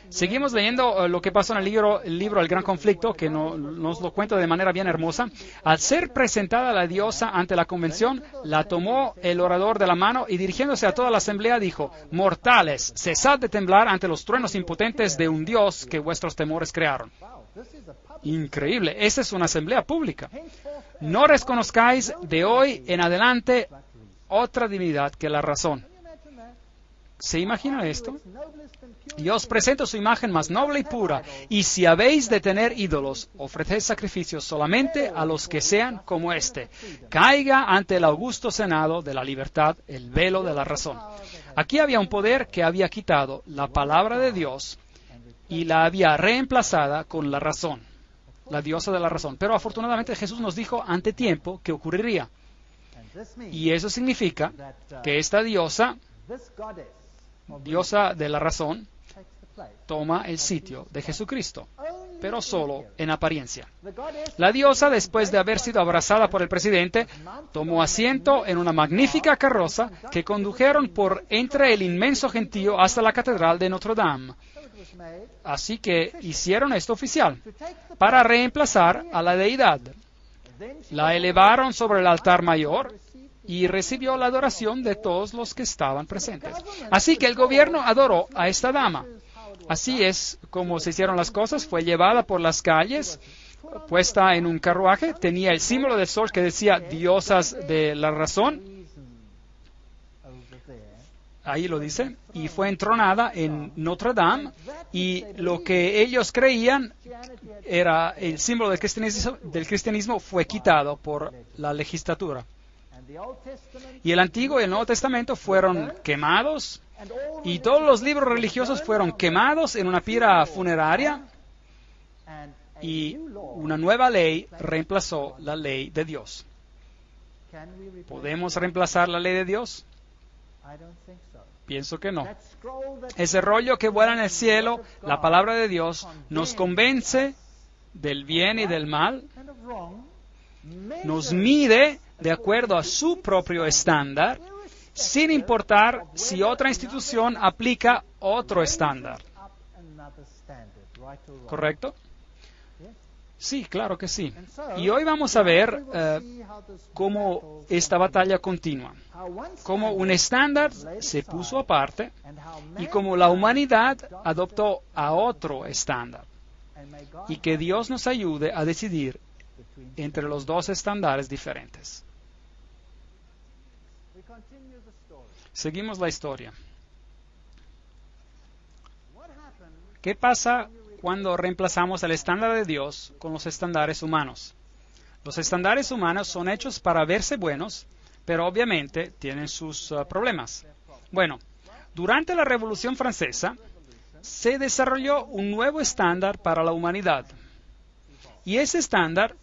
Seguimos leyendo lo que pasó en el libro El Gran Conflicto, que nos lo cuenta de manera bien hermosa. Al ser presentada la diosa ante la convención, la tomó el orador de la mano y dirigiéndose a toda la asamblea dijo: mortales, cesad de temblar ante los truenos impotentes de un dios que vuestros temores crearon. Increíble, esa es una asamblea pública. No reconozcáis de hoy en adelante otra divinidad que la razón. ¿Se imagina esto? Yo os presento su imagen más noble y pura, y si habéis de tener ídolos, ofreced sacrificios solamente a los que sean como éste. Caiga ante el augusto senado de la libertad el velo de la razón. Aquí había un poder que había quitado la palabra de Dios y la había reemplazada con la razón, la diosa de la razón. Pero afortunadamente Jesús nos dijo ante tiempo que ocurriría. Y eso significa que esta diosa de la razón, toma el sitio de Jesucristo, pero solo en apariencia. La diosa, después de haber sido abrazada por el presidente, tomó asiento en una magnífica carroza que condujeron por entre el inmenso gentío hasta la catedral de Notre Dame. Así que hicieron esto oficial, para reemplazar a la deidad. La elevaron sobre el altar mayor y recibió la adoración de todos los que estaban presentes. Así que el gobierno adoró a esta dama. Así es como se hicieron las cosas. Fue llevada por las calles, puesta en un carruaje. Tenía el símbolo del sol que decía diosas de la razón. Ahí lo dice. Y fue entronada en Notre Dame. Y lo que ellos creían era el símbolo del cristianismo fue quitado por la legislatura. Y el Antiguo y el Nuevo Testamento fueron quemados, y todos los libros religiosos fueron quemados en una pira funeraria, y una nueva ley reemplazó la ley de Dios. ¿Podemos reemplazar la ley de Dios? Pienso que no. Ese rollo que vuela en el cielo, la palabra de Dios, nos convence del bien y del mal, nos mide de acuerdo a su propio estándar, sin importar si otra institución aplica otro estándar. ¿Correcto? Sí, claro que sí. Y hoy vamos a ver cómo esta batalla continúa, cómo un estándar se puso aparte y cómo la humanidad adoptó a otro estándar. Y que Dios nos ayude a decidir entre los dos estándares diferentes. Seguimos la historia. ¿Qué pasa cuando reemplazamos el estándar de Dios con los estándares humanos? Los estándares humanos son hechos para verse buenos, pero obviamente tienen sus problemas. Bueno, durante la Revolución Francesa se desarrolló un nuevo estándar para la humanidad. Y ese estándar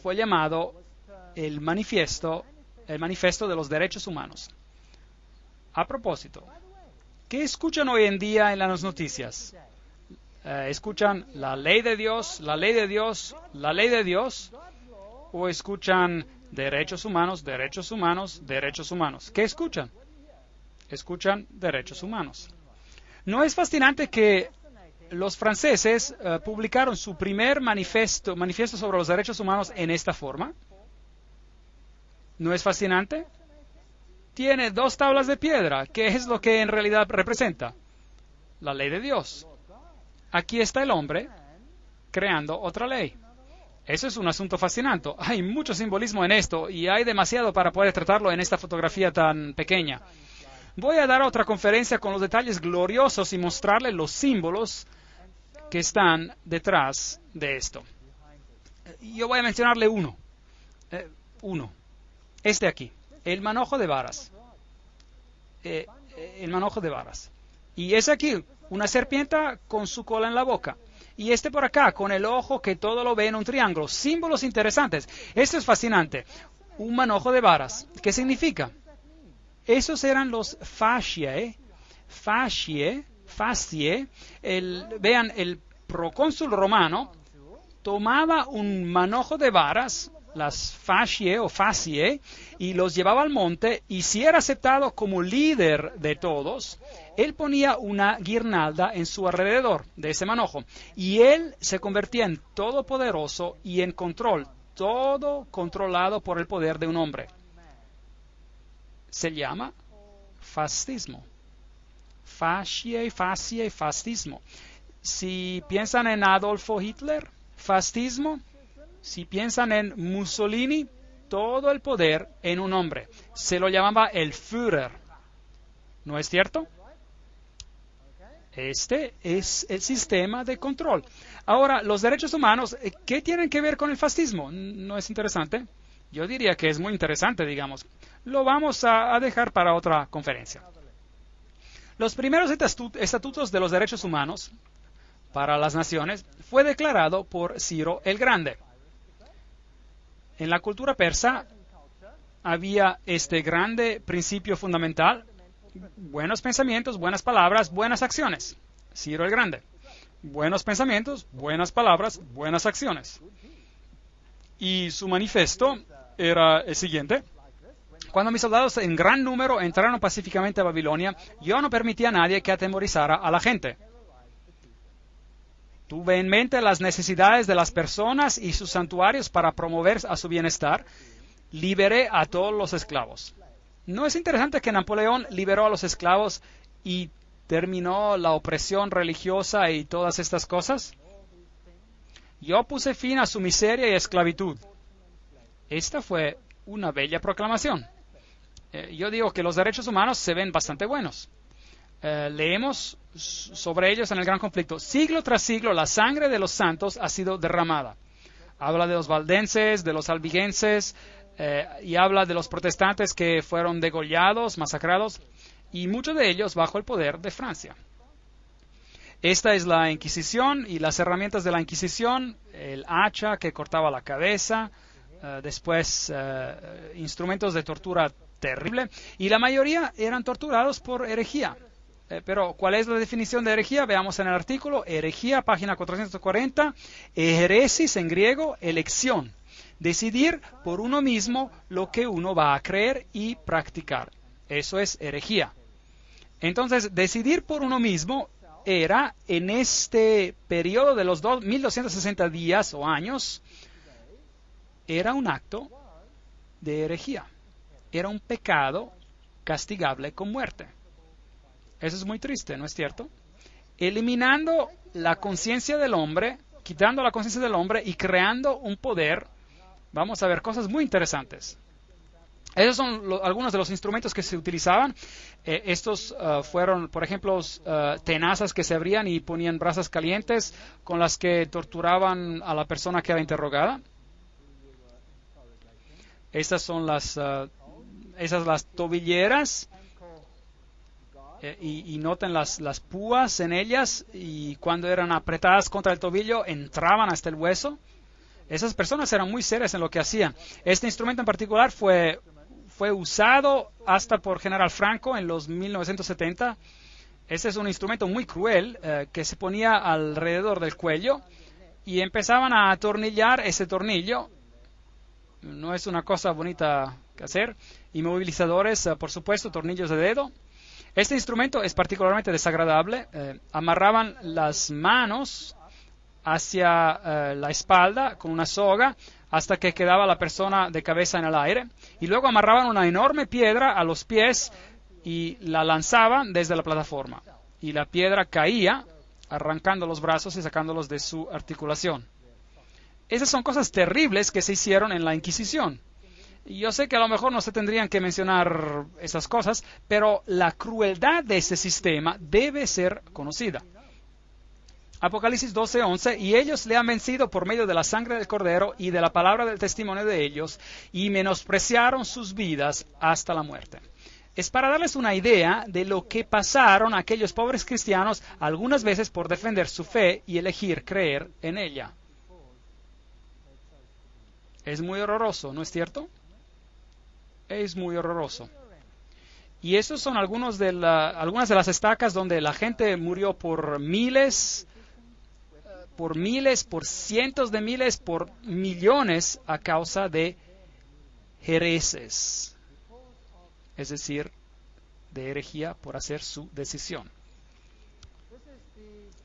fue llamado el Manifiesto de los Derechos Humanos. A propósito, ¿qué escuchan hoy en día en las noticias? ¿Escuchan la ley de Dios, la ley de Dios, la ley de Dios? ¿O escuchan derechos humanos, derechos humanos, derechos humanos? ¿Qué escuchan? Escuchan derechos humanos. ¿No es fascinante que los franceses publicaron su primer manifiesto sobre los derechos humanos en esta forma? ¿No es fascinante? Tiene 2 tablas de piedra. ¿Qué es lo que en realidad representa? La ley de Dios. Aquí está el hombre creando otra ley. Eso es un asunto fascinante. Hay mucho simbolismo en esto y hay demasiado para poder tratarlo en esta fotografía tan pequeña. Voy a dar otra conferencia con los detalles gloriosos y mostrarle los símbolos que están detrás de esto. Yo voy a mencionarle uno. Este aquí. El manojo de varas. El manojo de varas. Y es aquí, una serpiente con su cola en la boca. Y este por acá, con el ojo que todo lo ve en un triángulo. Símbolos interesantes. Esto es fascinante. Un manojo de varas. ¿Qué significa? Esos eran los fasciae. Vean, el procónsul romano tomaba un manojo de varas, las fascie o facie, y los llevaba al monte, y si era aceptado como líder de todos, él ponía una guirnalda en su alrededor de ese manojo, y él se convertía en todopoderoso y en control, todo controlado por el poder de un hombre. Se llama fascismo. Fascie, facie, fascismo. Si piensan en Adolfo Hitler, fascismo. Si piensan en Mussolini, todo el poder en un hombre. Se lo llamaba el Führer. ¿No es cierto? Este es el sistema de control. Ahora, los derechos humanos, ¿qué tienen que ver con el fascismo? ¿No es interesante? Yo diría que es muy interesante, digamos. Lo vamos a dejar para otra conferencia. Los primeros estatutos de los derechos humanos para las naciones fue declarado por Ciro el Grande. En la cultura persa había este grande principio fundamental: buenos pensamientos, buenas palabras, buenas acciones. Ciro el Grande. Buenos pensamientos, buenas palabras, buenas acciones. Y su manifiesto era el siguiente: cuando mis soldados en gran número entraron pacíficamente a Babilonia, yo no permití a nadie que atemorizara a la gente. Tuve en mente las necesidades de las personas y sus santuarios para promover a su bienestar. Liberé a todos los esclavos. ¿No es interesante que Napoleón liberó a los esclavos y terminó la opresión religiosa y todas estas cosas? Yo puse fin a su miseria y esclavitud. Esta fue una bella proclamación. Yo digo que los derechos humanos se ven bastante buenos. Leemos sobre ellos en el Gran Conflicto. Siglo tras siglo, la sangre de los santos ha sido derramada. Habla de los valdenses, de los albigenses, y habla de los protestantes que fueron degollados, masacrados, y muchos de ellos bajo el poder de Francia. Esta es la Inquisición y las herramientas de la Inquisición: el hacha que cortaba la cabeza, después instrumentos de tortura terrible, y la mayoría eran torturados por herejía. Pero, ¿cuál es la definición de herejía? Veamos en el artículo. Herejía, página 440. Heresis en griego, elección. Decidir por uno mismo lo que uno va a creer y practicar. Eso es herejía. Entonces, decidir por uno mismo era, en este periodo de los 1260 días o años, era un acto de herejía. Era un pecado castigable con muerte. Eso es muy triste, ¿no es cierto? Eliminando la conciencia del hombre, quitando la conciencia del hombre y creando un poder, vamos a ver cosas muy interesantes. Esos son algunos de los instrumentos que se utilizaban. Estos fueron, por ejemplo, tenazas que se abrían y ponían brasas calientes con las que torturaban a la persona que era interrogada. Estas son las tobilleras. Y noten las púas en ellas, y cuando eran apretadas contra el tobillo entraban hasta el hueso. Esas personas eran muy serias en lo que hacían. Este instrumento en particular fue usado hasta por General Franco en los 1970. Este es un instrumento muy cruel que se ponía alrededor del cuello y empezaban a atornillar ese tornillo. No es una cosa bonita que hacer. Inmovilizadores, por supuesto, tornillos de dedo. Este instrumento es particularmente desagradable. Amarraban las manos hacia la espalda con una soga hasta que quedaba la persona de cabeza en el aire, y luego amarraban una enorme piedra a los pies y la lanzaban desde la plataforma, y la piedra caía arrancando los brazos y sacándolos de su articulación. Esas son cosas terribles que se hicieron en la Inquisición. Yo sé que a lo mejor no se tendrían que mencionar esas cosas, pero la crueldad de este sistema debe ser conocida. Apocalipsis 12:11, y ellos le han vencido por medio de la sangre del Cordero y de la palabra del testimonio de ellos, y menospreciaron sus vidas hasta la muerte. Es para darles una idea de lo que pasaron aquellos pobres cristianos algunas veces por defender su fe y elegir creer en ella. Es muy horroroso, ¿no es cierto? Es muy horroroso. Y estos son algunas de las estacas donde la gente murió por miles, por miles, por cientos de miles, por millones a causa de hereses, es decir, de herejía por hacer su decisión.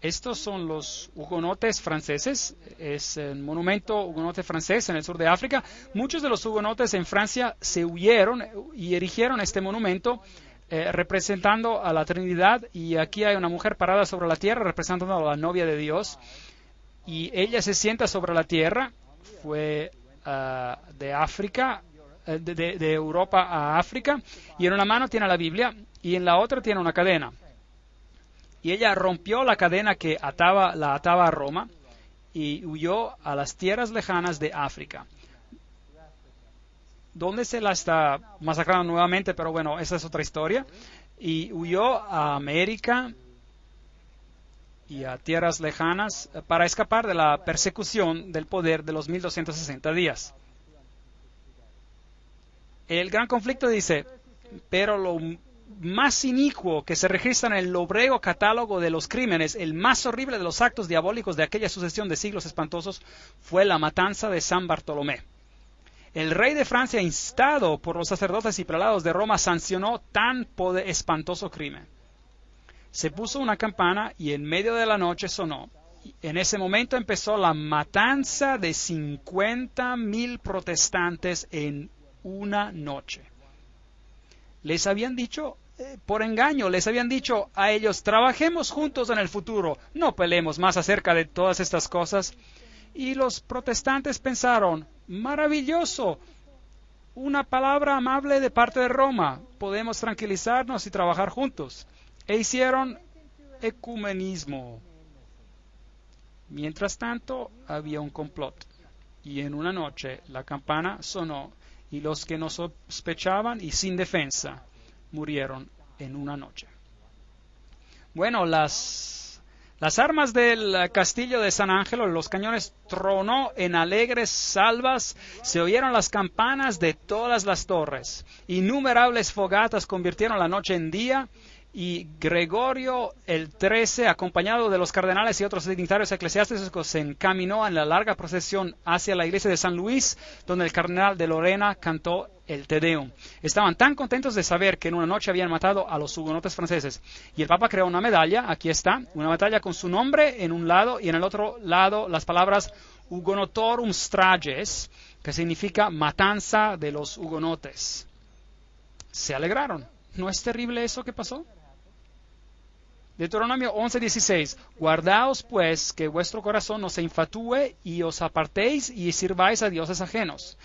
Estos son los hugonotes franceses, es el monumento hugonote francés en el sur de África. Muchos de los hugonotes en Francia se huyeron y erigieron este monumento representando a la Trinidad, y aquí hay una mujer parada sobre la tierra representando a la novia de Dios, y ella se sienta sobre la tierra. Fue de África, de Europa a África, y en una mano tiene la Biblia y en la otra tiene una cadena. Y ella rompió la cadena que la ataba a Roma y huyó a las tierras lejanas de África, donde se la está masacrando nuevamente, pero bueno, esa es otra historia. Y huyó a América y a tierras lejanas para escapar de la persecución del poder de los 1260 días. El gran conflicto dice, pero lo más inicuo que se registra en el lóbrego catálogo de los crímenes, el más horrible de los actos diabólicos de aquella sucesión de siglos espantosos, fue la matanza de San Bartolomé. El rey de Francia, instado por los sacerdotes y prelados de Roma, sancionó tan espantoso crimen. Se puso una campana y en medio de la noche sonó. En ese momento empezó la matanza de 50,000 protestantes en una noche. Les habían dicho, por engaño, les habían dicho a ellos, trabajemos juntos en el futuro, no peleemos más acerca de todas estas cosas. Y los protestantes pensaron, maravilloso, una palabra amable de parte de Roma, podemos tranquilizarnos y trabajar juntos. E hicieron ecumenismo. Mientras tanto, había un complot. Y en una noche la campana sonó y los que no sospechaban y sin defensa murieron en una noche. Bueno, las armas del castillo de San Ángelo, los cañones tronó en alegres salvas, se oyeron las campanas de todas las torres. Innumerables fogatas convirtieron la noche en día, y Gregorio el XIII, acompañado de los cardenales y otros dignatarios eclesiásticos, se encaminó en la larga procesión hacia la iglesia de San Luis, donde el cardenal de Lorena cantó el Te Deum. Estaban tan contentos de saber que en una noche habían matado a los hugonotes franceses. Y el Papa creó una medalla, aquí está, una medalla con su nombre en un lado y en el otro lado las palabras Hugonotorum Strages, que significa matanza de los hugonotes. Se alegraron. ¿No es terrible eso que pasó? Deuteronomio 11:16. Guardaos pues que vuestro corazón no se infatúe y os apartéis y sirváis a dioses ajenos.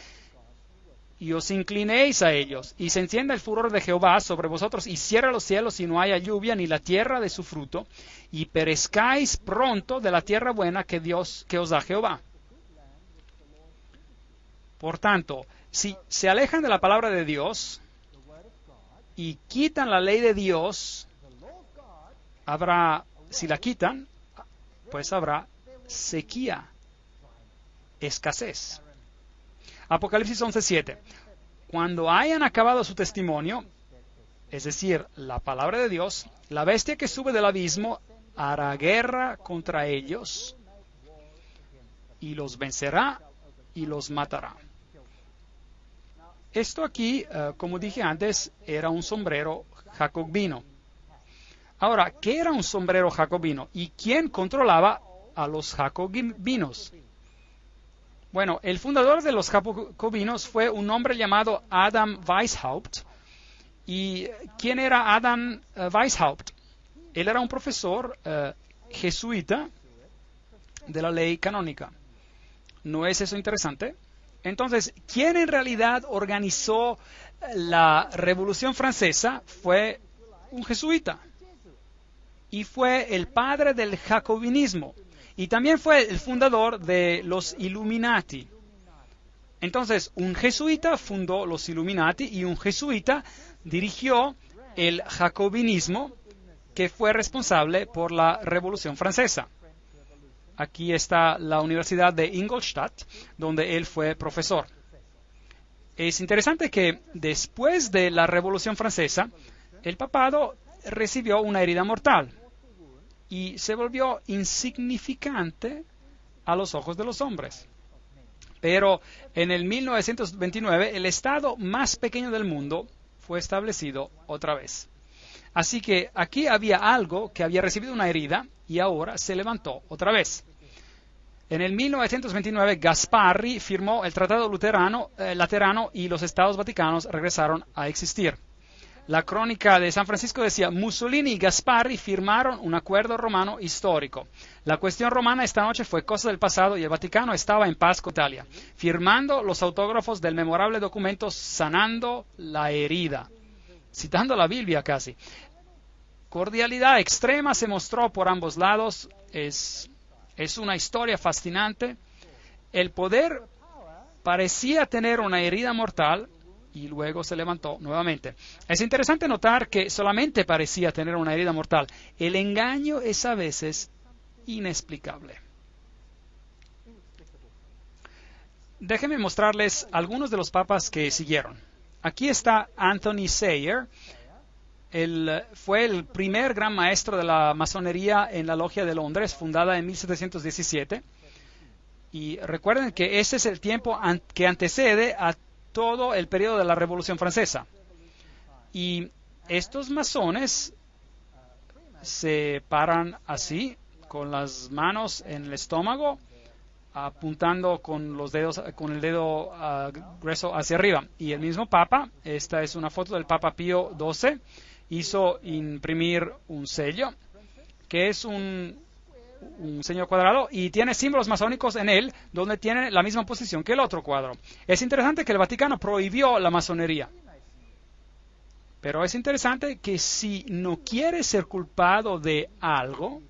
Y os inclinéis a ellos, y se encienda el furor de Jehová sobre vosotros, y cierra los cielos y no haya lluvia, ni la tierra de su fruto, y perezcáis pronto de la tierra buena que os da Jehová. Por tanto, si se alejan de la palabra de Dios y quitan la ley de Dios, si la quitan, pues habrá sequía, escasez. Apocalipsis 11:7. Cuando hayan acabado su testimonio, es decir, la palabra de Dios, la bestia que sube del abismo hará guerra contra ellos y los vencerá y los matará. Esto aquí, como dije antes, era un sombrero jacobino. Ahora, ¿qué era un sombrero jacobino? ¿Y quién controlaba a los jacobinos? Bueno, el fundador de los jacobinos fue un hombre llamado Adam Weishaupt. ¿Y quién era Adam Weishaupt? Él era un profesor jesuita de la ley canónica. ¿No es eso interesante? Entonces, ¿quién en realidad organizó la Revolución Francesa? Fue un jesuita. Y fue el padre del jacobinismo. Y también fue el fundador de los Illuminati. Entonces, un jesuita fundó los Illuminati y un jesuita dirigió el jacobinismo que fue responsable por la Revolución Francesa. Aquí está la Universidad de Ingolstadt, donde él fue profesor. Es interesante que después de la Revolución Francesa, el papado recibió una herida mortal y se volvió insignificante a los ojos de los hombres. Pero en el 1929, el estado más pequeño del mundo fue establecido otra vez. Así que aquí había algo que había recibido una herida y ahora se levantó otra vez. En el 1929, Gasparri firmó el Tratado Laterano y los Estados Vaticanos regresaron a existir. La crónica de San Francisco decía: Mussolini y Gasparri firmaron un acuerdo romano histórico. La cuestión romana esta noche fue cosa del pasado y el Vaticano estaba en paz con Italia, firmando los autógrafos del memorable documento sanando la herida. Citando la Biblia casi. Cordialidad extrema se mostró por ambos lados. Es una historia fascinante. El poder parecía tener una herida mortal y luego se levantó nuevamente. Es interesante notar que solamente parecía tener una herida mortal. El engaño es a veces inexplicable. Déjenme mostrarles algunos de los papas que siguieron. Aquí está Anthony Sayer. Él fue el primer gran maestro de la masonería en la Logia de Londres, fundada en 1717. Y recuerden que ese es el tiempo que antecede a todo el periodo de la Revolución Francesa. Y estos masones se paran así, con las manos en el estómago, apuntando con los dedos, con el dedo grueso hacia arriba. Y el mismo Papa, esta es una foto del Papa Pío XII, hizo imprimir un sello, que es un sello cuadrado, y tiene símbolos masónicos en él, donde tiene la misma posición que el otro cuadro. Es interesante que el Vaticano prohibió la masonería. Pero es interesante que si no quieres ser culpado de algo,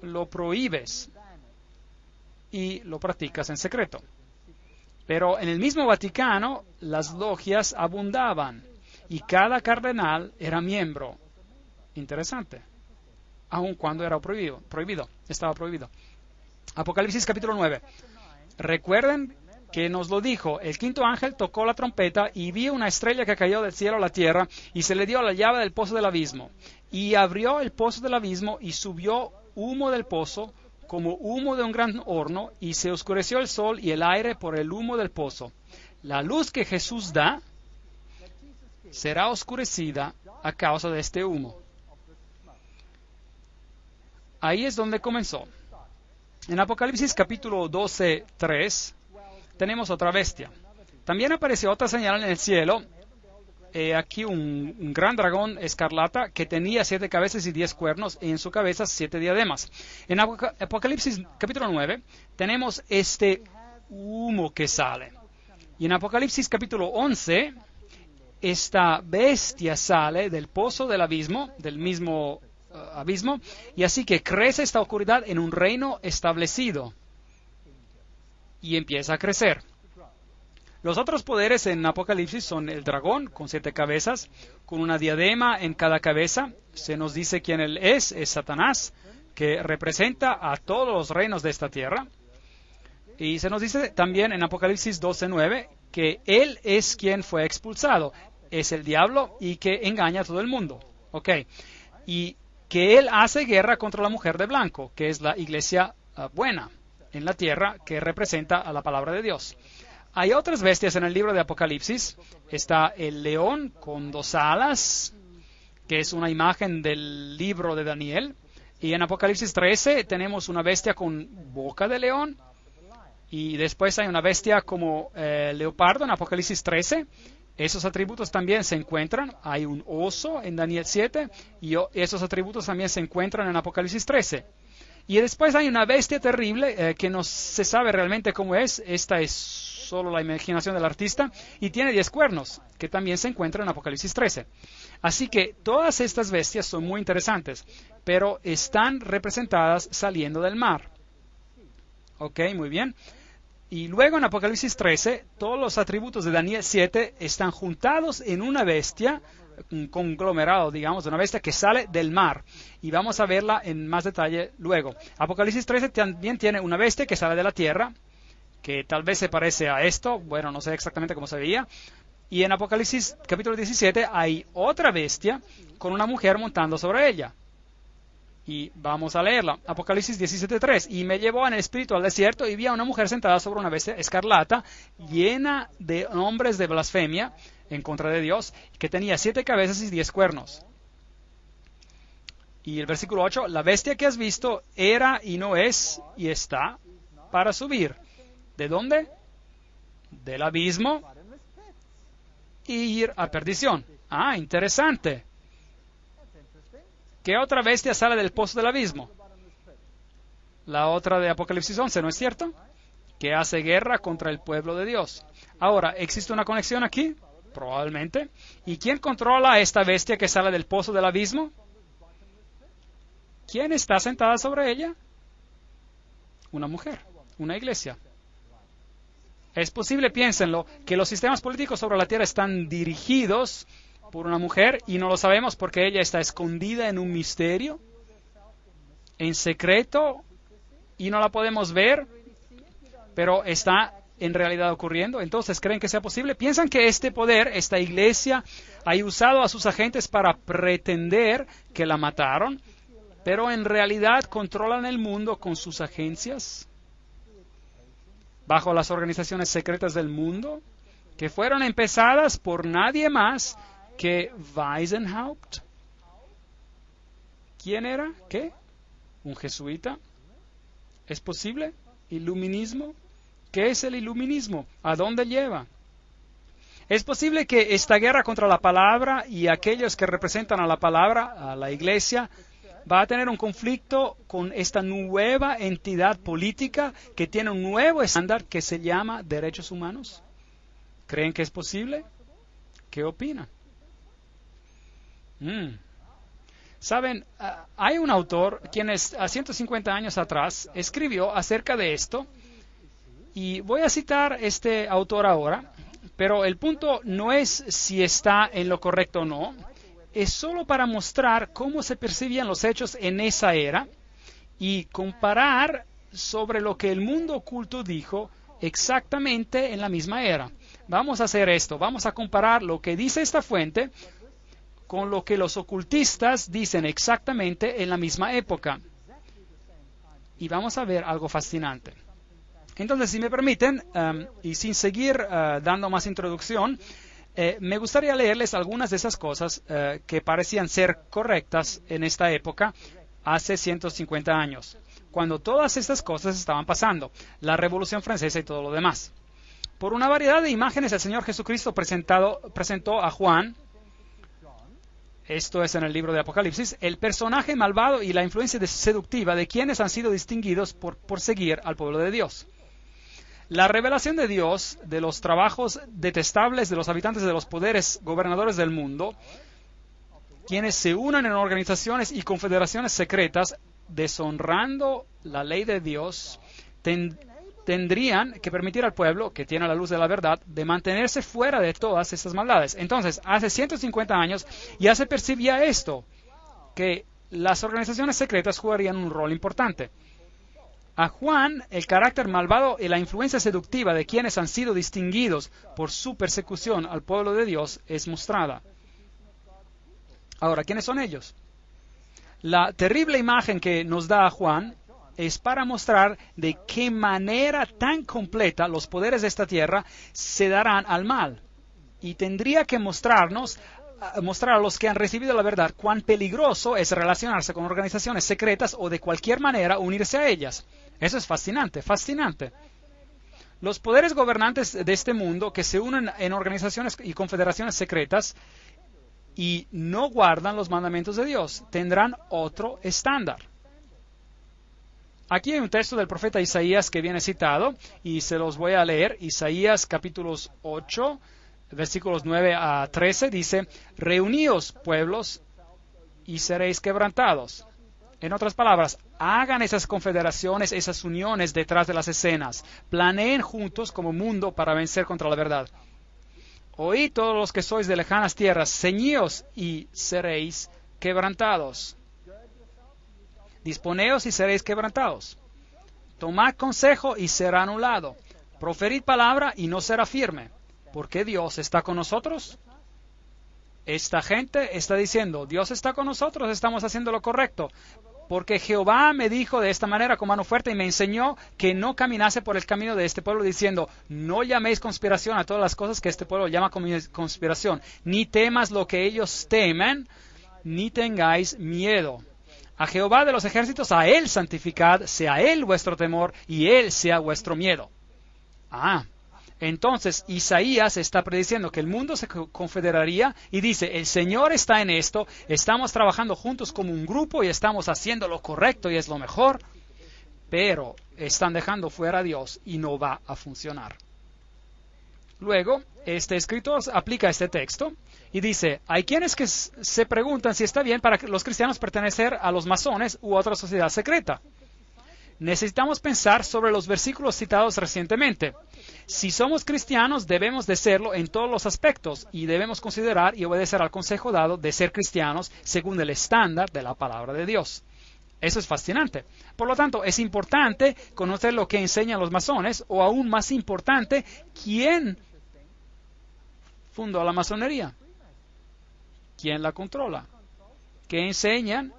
lo prohíbes y lo practicas en secreto. Pero en el mismo Vaticano, las logias abundaban y cada cardenal era miembro. Interesante. Aun cuando era prohibido, estaba prohibido. Apocalipsis capítulo 9. Recuerden que nos lo dijo: el quinto ángel tocó la trompeta y vi una estrella que cayó del cielo a la tierra y se le dio la llave del pozo del abismo. Y abrió el pozo del abismo y subió humo del pozo como humo de un gran horno, y se oscureció el sol y el aire por el humo del pozo. La luz que Jesús da será oscurecida a causa de este humo. Ahí es donde comenzó. En Apocalipsis capítulo 12:3 tenemos otra bestia. También apareció otra señal en el cielo. Aquí un gran dragón escarlata que tenía 7 cabezas y 10 cuernos, y en su cabeza 7 diademas. En Apocalipsis capítulo 9 tenemos este humo que sale. Y en Apocalipsis capítulo 11, esta bestia sale del pozo del abismo, del mismo abismo, y así que crece esta oscuridad en un reino establecido y empieza a crecer. Los otros poderes en Apocalipsis son el dragón con 7 cabezas, con una diadema en cada cabeza. Se nos dice quién él es Satanás, que representa a todos los reinos de esta tierra. Y se nos dice también en Apocalipsis 12:9 que él es quien fue expulsado, es el diablo y que engaña a todo el mundo. Y que él hace guerra contra la mujer de blanco, que es la iglesia buena en la tierra, que representa a la palabra de Dios. Hay otras bestias en el libro de Apocalipsis. Está el león con 2 alas, que es una imagen del libro de Daniel. Y en Apocalipsis 13 tenemos una bestia con boca de león. Y después hay una bestia como leopardo en Apocalipsis 13. Esos atributos también se encuentran. Hay un oso en Daniel 7 y esos atributos también se encuentran en Apocalipsis 13. Y después hay una bestia terrible que no se sabe realmente cómo es. Esta es solo la imaginación del artista, y tiene 10 cuernos, que también se encuentran en Apocalipsis 13. Así que todas estas bestias son muy interesantes, pero están representadas saliendo del mar. Muy bien. Y luego en Apocalipsis 13, todos los atributos de Daniel 7 están juntados en una bestia, un conglomerado, digamos, de una bestia que sale del mar. Y vamos a verla en más detalle luego. Apocalipsis 13 también tiene una bestia que sale de la tierra, que tal vez se parece a esto, bueno, no sé exactamente cómo se veía. Y en Apocalipsis capítulo 17 hay otra bestia con una mujer montando sobre ella. Y vamos a leerla. Apocalipsis 17:3. Y me llevó en el espíritu al desierto y vi a una mujer sentada sobre una bestia escarlata, llena de nombres de blasfemia en contra de Dios, que tenía 7 cabezas y 10 cuernos. Y el versículo 8, la bestia que has visto era y no es y está para subir. ¿De dónde? Del abismo y ir a perdición. Ah, interesante. ¿Qué otra bestia sale del pozo del abismo? La otra de Apocalipsis 11, ¿no es cierto? Que hace guerra contra el pueblo de Dios. Ahora, ¿existe una conexión aquí? Probablemente. ¿Y quién controla a esta bestia que sale del pozo del abismo? ¿Quién está sentada sobre ella? Una mujer, una iglesia. Es posible, piénsenlo, que los sistemas políticos sobre la tierra están dirigidos por una mujer y no lo sabemos porque ella está escondida en un misterio, en secreto, y no la podemos ver, pero está en realidad ocurriendo. Entonces, ¿creen que sea posible? ¿Piensan que este poder, esta iglesia, ha usado a sus agentes para pretender que la mataron, pero en realidad controlan el mundo con sus agencias, bajo las organizaciones secretas del mundo, que fueron empezadas por nadie más que Weishaupt? ¿Quién era? ¿Qué? ¿Un jesuita? ¿Es posible? ¿Iluminismo? ¿Qué es el iluminismo? ¿A dónde lleva? Es posible que esta guerra contra la palabra y aquellos que representan a la palabra, a la iglesia, va a tener un conflicto con esta nueva entidad política que tiene un nuevo estándar que se llama derechos humanos. ¿Creen que es posible? ¿Qué opinan? Saben, hay un autor quien a 150 años atrás escribió acerca de esto, y voy a citar este autor ahora, pero el punto no es si está en lo correcto o no, es solo para mostrar cómo se percibían los hechos en esa era y comparar sobre lo que el mundo oculto dijo exactamente en la misma era. Vamos a hacer esto, vamos a comparar lo que dice esta fuente con lo que los ocultistas dicen exactamente en la misma época. Y vamos a ver algo fascinante. Entonces, si me permiten, y sin seguir dando más introducción, me gustaría leerles algunas de esas cosas que parecían ser correctas en esta época, hace 150 años, cuando todas estas cosas estaban pasando, la Revolución Francesa y todo lo demás. Por una variedad de imágenes, el Señor Jesucristo presentó a Juan, esto es en el libro de Apocalipsis, el personaje malvado y la influencia seductiva de quienes han sido distinguidos por seguir al pueblo de Dios. La revelación de Dios de los trabajos detestables de los habitantes de los poderes gobernadores del mundo, quienes se unen en organizaciones y confederaciones secretas, deshonrando la ley de Dios, tendrían que permitir al pueblo, que tiene la luz de la verdad, de mantenerse fuera de todas estas maldades. Entonces, hace 150 años ya se percibía esto, que las organizaciones secretas jugarían un rol importante. A Juan, el carácter malvado y la influencia seductiva de quienes han sido distinguidos por su persecución al pueblo de Dios es mostrada. Ahora, ¿quiénes son ellos? La terrible imagen que nos da a Juan es para mostrar de qué manera tan completa los poderes de esta tierra se darán al mal. Y tendría que mostrar a los que han recibido la verdad cuán peligroso es relacionarse con organizaciones secretas o de cualquier manera unirse a ellas. Eso es fascinante, fascinante. Los poderes gobernantes de este mundo que se unen en organizaciones y confederaciones secretas y no guardan los mandamientos de Dios tendrán otro estándar. Aquí hay un texto del profeta Isaías que viene citado y se los voy a leer. Isaías capítulos 8, versículos 9 a 13 dice: Reuníos, pueblos, y seréis quebrantados. En otras palabras, hagan esas confederaciones, esas uniones detrás de las escenas. Planeen juntos como mundo para vencer contra la verdad. Oíd todos los que sois de lejanas tierras, ceñíos y seréis quebrantados. Disponeos y seréis quebrantados. Tomad consejo y será anulado. Proferid palabra y no será firme. ¿Por qué Dios está con nosotros? Esta gente está diciendo, Dios está con nosotros, estamos haciendo lo correcto. porque Jehová me dijo de esta manera con mano fuerte y me enseñó que no caminase por el camino de este pueblo, diciendo, no llaméis conspiración a todas las cosas que este pueblo llama conspiración, ni temas lo que ellos temen, ni tengáis miedo. A Jehová de los ejércitos, a Él santificad, sea Él vuestro temor, y Él sea vuestro miedo. Entonces Isaías está prediciendo que el mundo se confederaría y dice, el Señor está en esto, estamos trabajando juntos como un grupo y estamos haciendo lo correcto y es lo mejor, pero están dejando fuera a Dios y no va a funcionar. Luego, este escritor aplica este texto y dice, hay quienes que se preguntan si está bien para los cristianos pertenecer a los masones u otra sociedad secreta. Necesitamos pensar sobre los versículos citados recientemente. Si somos cristianos, debemos de serlo en todos los aspectos y debemos considerar y obedecer al consejo dado de ser cristianos según el estándar de la palabra de Dios. Eso es fascinante. Por lo tanto, es importante conocer lo que enseñan los masones o aún más importante, quién fundó la masonería, quién la controla, qué enseñan.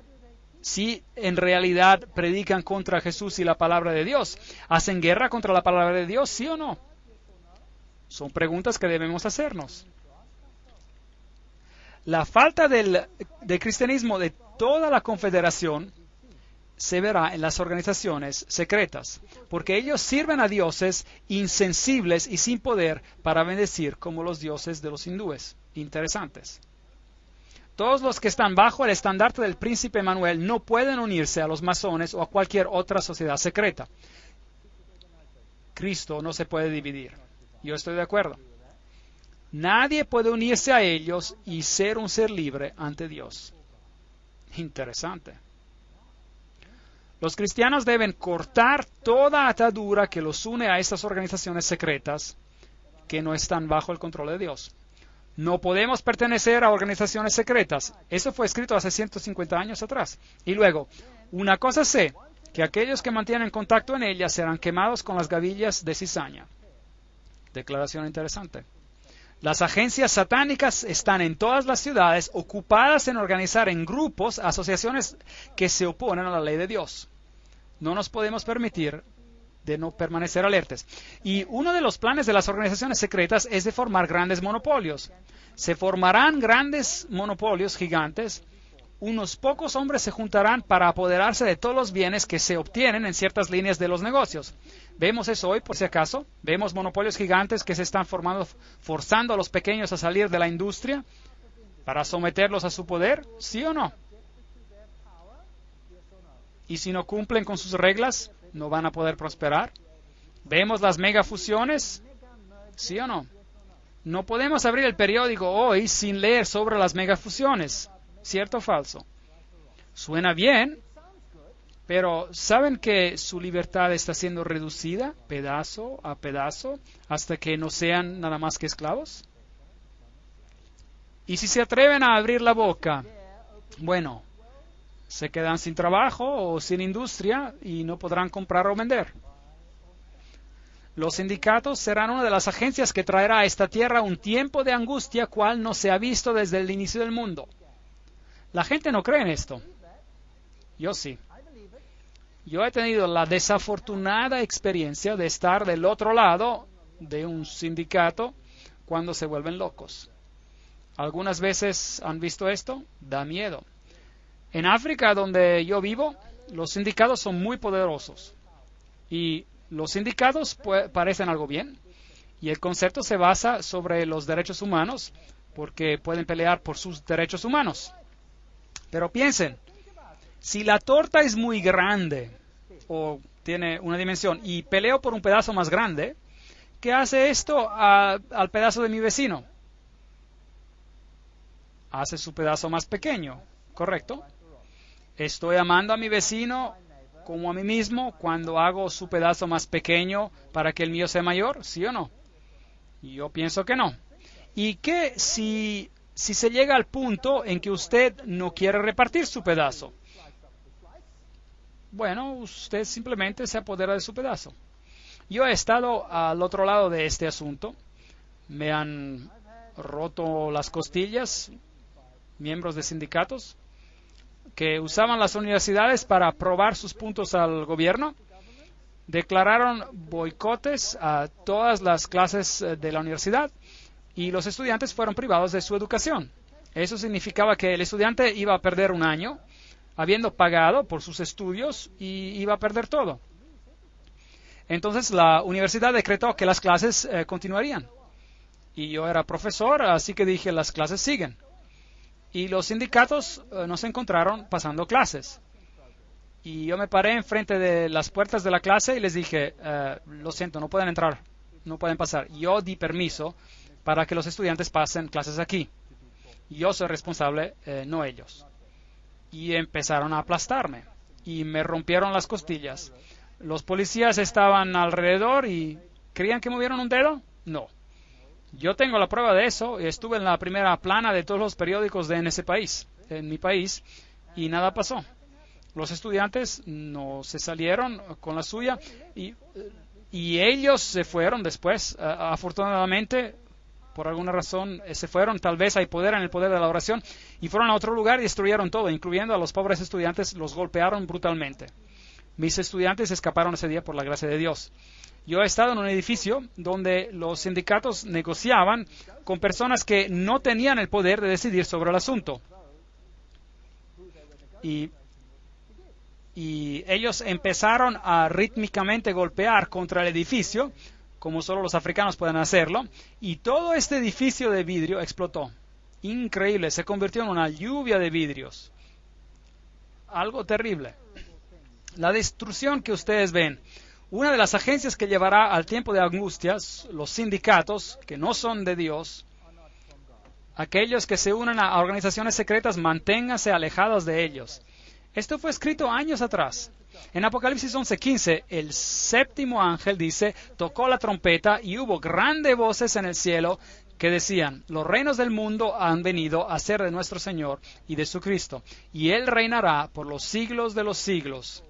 Si en realidad predican contra Jesús y la palabra de Dios, ¿hacen guerra contra la palabra de Dios, sí o no? Son preguntas que debemos hacernos. La falta de cristianismo de toda la confederación se verá en las organizaciones secretas, porque ellos sirven a dioses insensibles y sin poder para bendecir como los dioses de los hindúes. Interesantes. Todos los que están bajo el estandarte del príncipe Manuel no pueden unirse a los masones o a cualquier otra sociedad secreta. Cristo no se puede dividir. Yo estoy de acuerdo. Nadie puede unirse a ellos y ser un ser libre ante Dios. Interesante. Los cristianos deben cortar toda atadura que los une a estas organizaciones secretas que no están bajo el control de Dios. No podemos pertenecer a organizaciones secretas. Eso fue escrito hace 150 años atrás. Y luego, una cosa sé, que aquellos que mantienen contacto en ellas serán quemados con las gavillas de cizaña. Declaración interesante. Las agencias satánicas están en todas las ciudades ocupadas en organizar en grupos asociaciones que se oponen a la ley de Dios. No nos podemos permitir de no permanecer alertas. Y uno de los planes de las organizaciones secretas es de formar grandes monopolios. Se formarán grandes monopolios gigantes. Unos pocos hombres se juntarán para apoderarse de todos los bienes que se obtienen en ciertas líneas de los negocios. Vemos eso hoy, por si acaso. Vemos monopolios gigantes que se están formando, forzando a los pequeños a salir de la industria para someterlos a su poder, ¿sí o no? Y si no cumplen con sus reglas, no van a poder prosperar. ¿Vemos las megafusiones? ¿Sí o no? No podemos abrir el periódico hoy sin leer sobre las megafusiones. ¿Cierto o falso? Suena bien, pero ¿saben que su libertad está siendo reducida pedazo a pedazo hasta que no sean nada más que esclavos? Y si se atreven a abrir la boca, bueno, se quedan sin trabajo o sin industria y no podrán comprar o vender. Los sindicatos serán una de las agencias que traerá a esta tierra un tiempo de angustia cual no se ha visto desde el inicio del mundo. La gente no cree en esto. Yo sí. Yo he tenido la desafortunada experiencia de estar del otro lado de un sindicato cuando se vuelven locos. ¿Algunas veces han visto esto? Da miedo. En África, donde yo vivo, los sindicatos son muy poderosos. Y los sindicatos parecen algo bien. Y el concepto se basa sobre los derechos humanos, porque pueden pelear por sus derechos humanos. Pero piensen, si la torta es muy grande o tiene una dimensión y peleo por un pedazo más grande, ¿qué hace esto al pedazo de mi vecino? Hace su pedazo más pequeño, ¿correcto? ¿Estoy amando a mi vecino como a mí mismo cuando hago su pedazo más pequeño para que el mío sea mayor? ¿Sí o no? Yo pienso que no. ¿Y qué si se llega al punto en que usted no quiere repartir su pedazo? Bueno, usted simplemente se apodera de su pedazo. Yo he estado al otro lado de este asunto. Me han roto las costillas miembros de sindicatos. que usaban las universidades para probar sus puntos al gobierno, declararon boicotes a todas las clases de la universidad y los estudiantes fueron privados de su educación. Eso significaba que el estudiante iba a perder un año habiendo pagado por sus estudios y iba a perder todo. Entonces la universidad decretó que las clases continuarían. Y yo era profesor, así que dije, las clases siguen. Y los sindicatos nos encontraron pasando clases. Y yo me paré enfrente de las puertas de la clase y les dije, lo siento, no pueden entrar, no pueden pasar. Yo di permiso para que los estudiantes pasen clases aquí. Yo soy responsable, no ellos. Y empezaron a aplastarme y me rompieron las costillas. Los policías estaban alrededor y ¿creían que movieron un dedo? No. Yo tengo la prueba de eso. Estuve en la primera plana de todos los periódicos en ese país, en mi país, y nada pasó. Los estudiantes no se salieron con la suya y ellos se fueron después. Afortunadamente, por alguna razón, se fueron. Tal vez hay poder en el poder de la oración y fueron a otro lugar y destruyeron todo, incluyendo a los pobres estudiantes. Los golpearon brutalmente. Mis estudiantes escaparon ese día por la gracia de Dios. Yo he estado en un edificio donde los sindicatos negociaban con personas que no tenían el poder de decidir sobre el asunto. Y ellos empezaron a rítmicamente golpear contra el edificio, como solo los africanos pueden hacerlo, y todo este edificio de vidrio explotó. Increíble, se convirtió en una lluvia de vidrios. Algo terrible. La destrucción que ustedes ven, una de las agencias que llevará al tiempo de angustias, los sindicatos, que no son de Dios, aquellos que se unen a organizaciones secretas, manténganse alejados de ellos. Esto fue escrito años atrás. En Apocalipsis 11:15, el séptimo ángel dice, tocó la trompeta y hubo grandes voces en el cielo que decían, los reinos del mundo han venido a ser de nuestro Señor y de su Cristo, y Él reinará por los siglos de los siglos.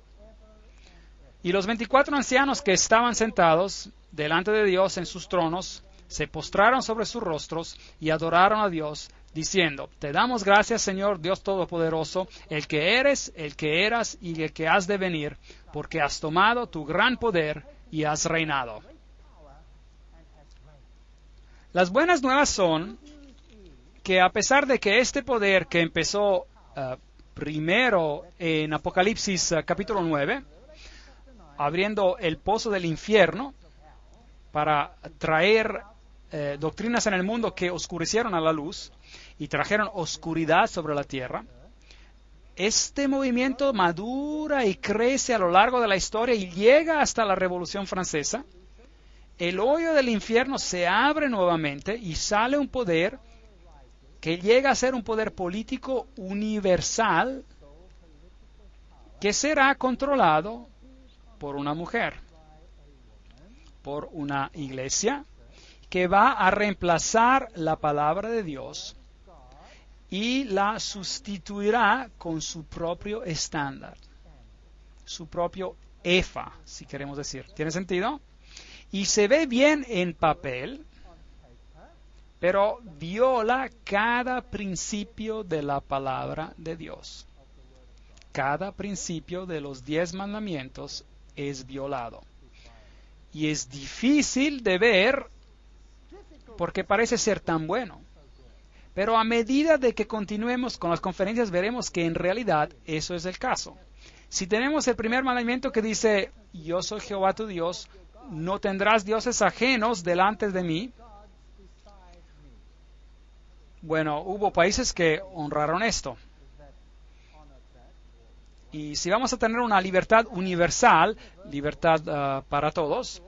Y los 24 ancianos que estaban sentados delante de Dios en sus tronos, se postraron sobre sus rostros y adoraron a Dios, diciendo, te damos gracias, Señor Dios Todopoderoso, el que eres, el que eras y el que has de venir, porque has tomado tu gran poder y has reinado. Las buenas nuevas son que a pesar de que este poder que empezó primero en Apocalipsis capítulo 9, abriendo el pozo del infierno para traer doctrinas en el mundo que oscurecieron a la luz y trajeron oscuridad sobre la tierra, este movimiento madura y crece a lo largo de la historia y llega hasta la Revolución Francesa. El hoyo del infierno se abre nuevamente y sale un poder que llega a ser un poder político universal que será controlado por una mujer, por una iglesia que va a reemplazar la palabra de Dios y la sustituirá con su propio estándar, su propio EFA, si queremos decir. ¿Tiene sentido? Y se ve bien en papel, pero viola cada principio de la palabra de Dios. Cada principio de los 10 mandamientos es violado. Y es difícil de ver porque parece ser tan bueno. Pero a medida de que continuemos con las conferencias veremos que en realidad eso es el caso. Si tenemos el primer mandamiento que dice, yo soy Jehová tu Dios, no tendrás dioses ajenos delante de mí. Bueno, hubo países que honraron esto. Y si vamos a tener una libertad universal, libertad para todos,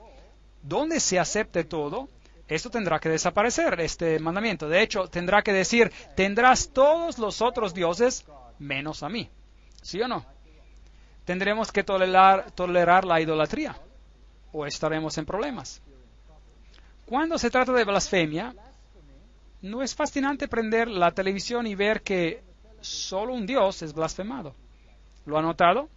donde se acepte todo, esto tendrá que desaparecer, este mandamiento. De hecho, tendrá que decir, tendrás todos los otros dioses menos a mí. ¿Sí o no? Tendremos que tolerar la idolatría o estaremos en problemas. Cuando se trata de blasfemia, ¿no es fascinante prender la televisión y ver que solo un Dios es blasfemado? ¿Lo ha notado?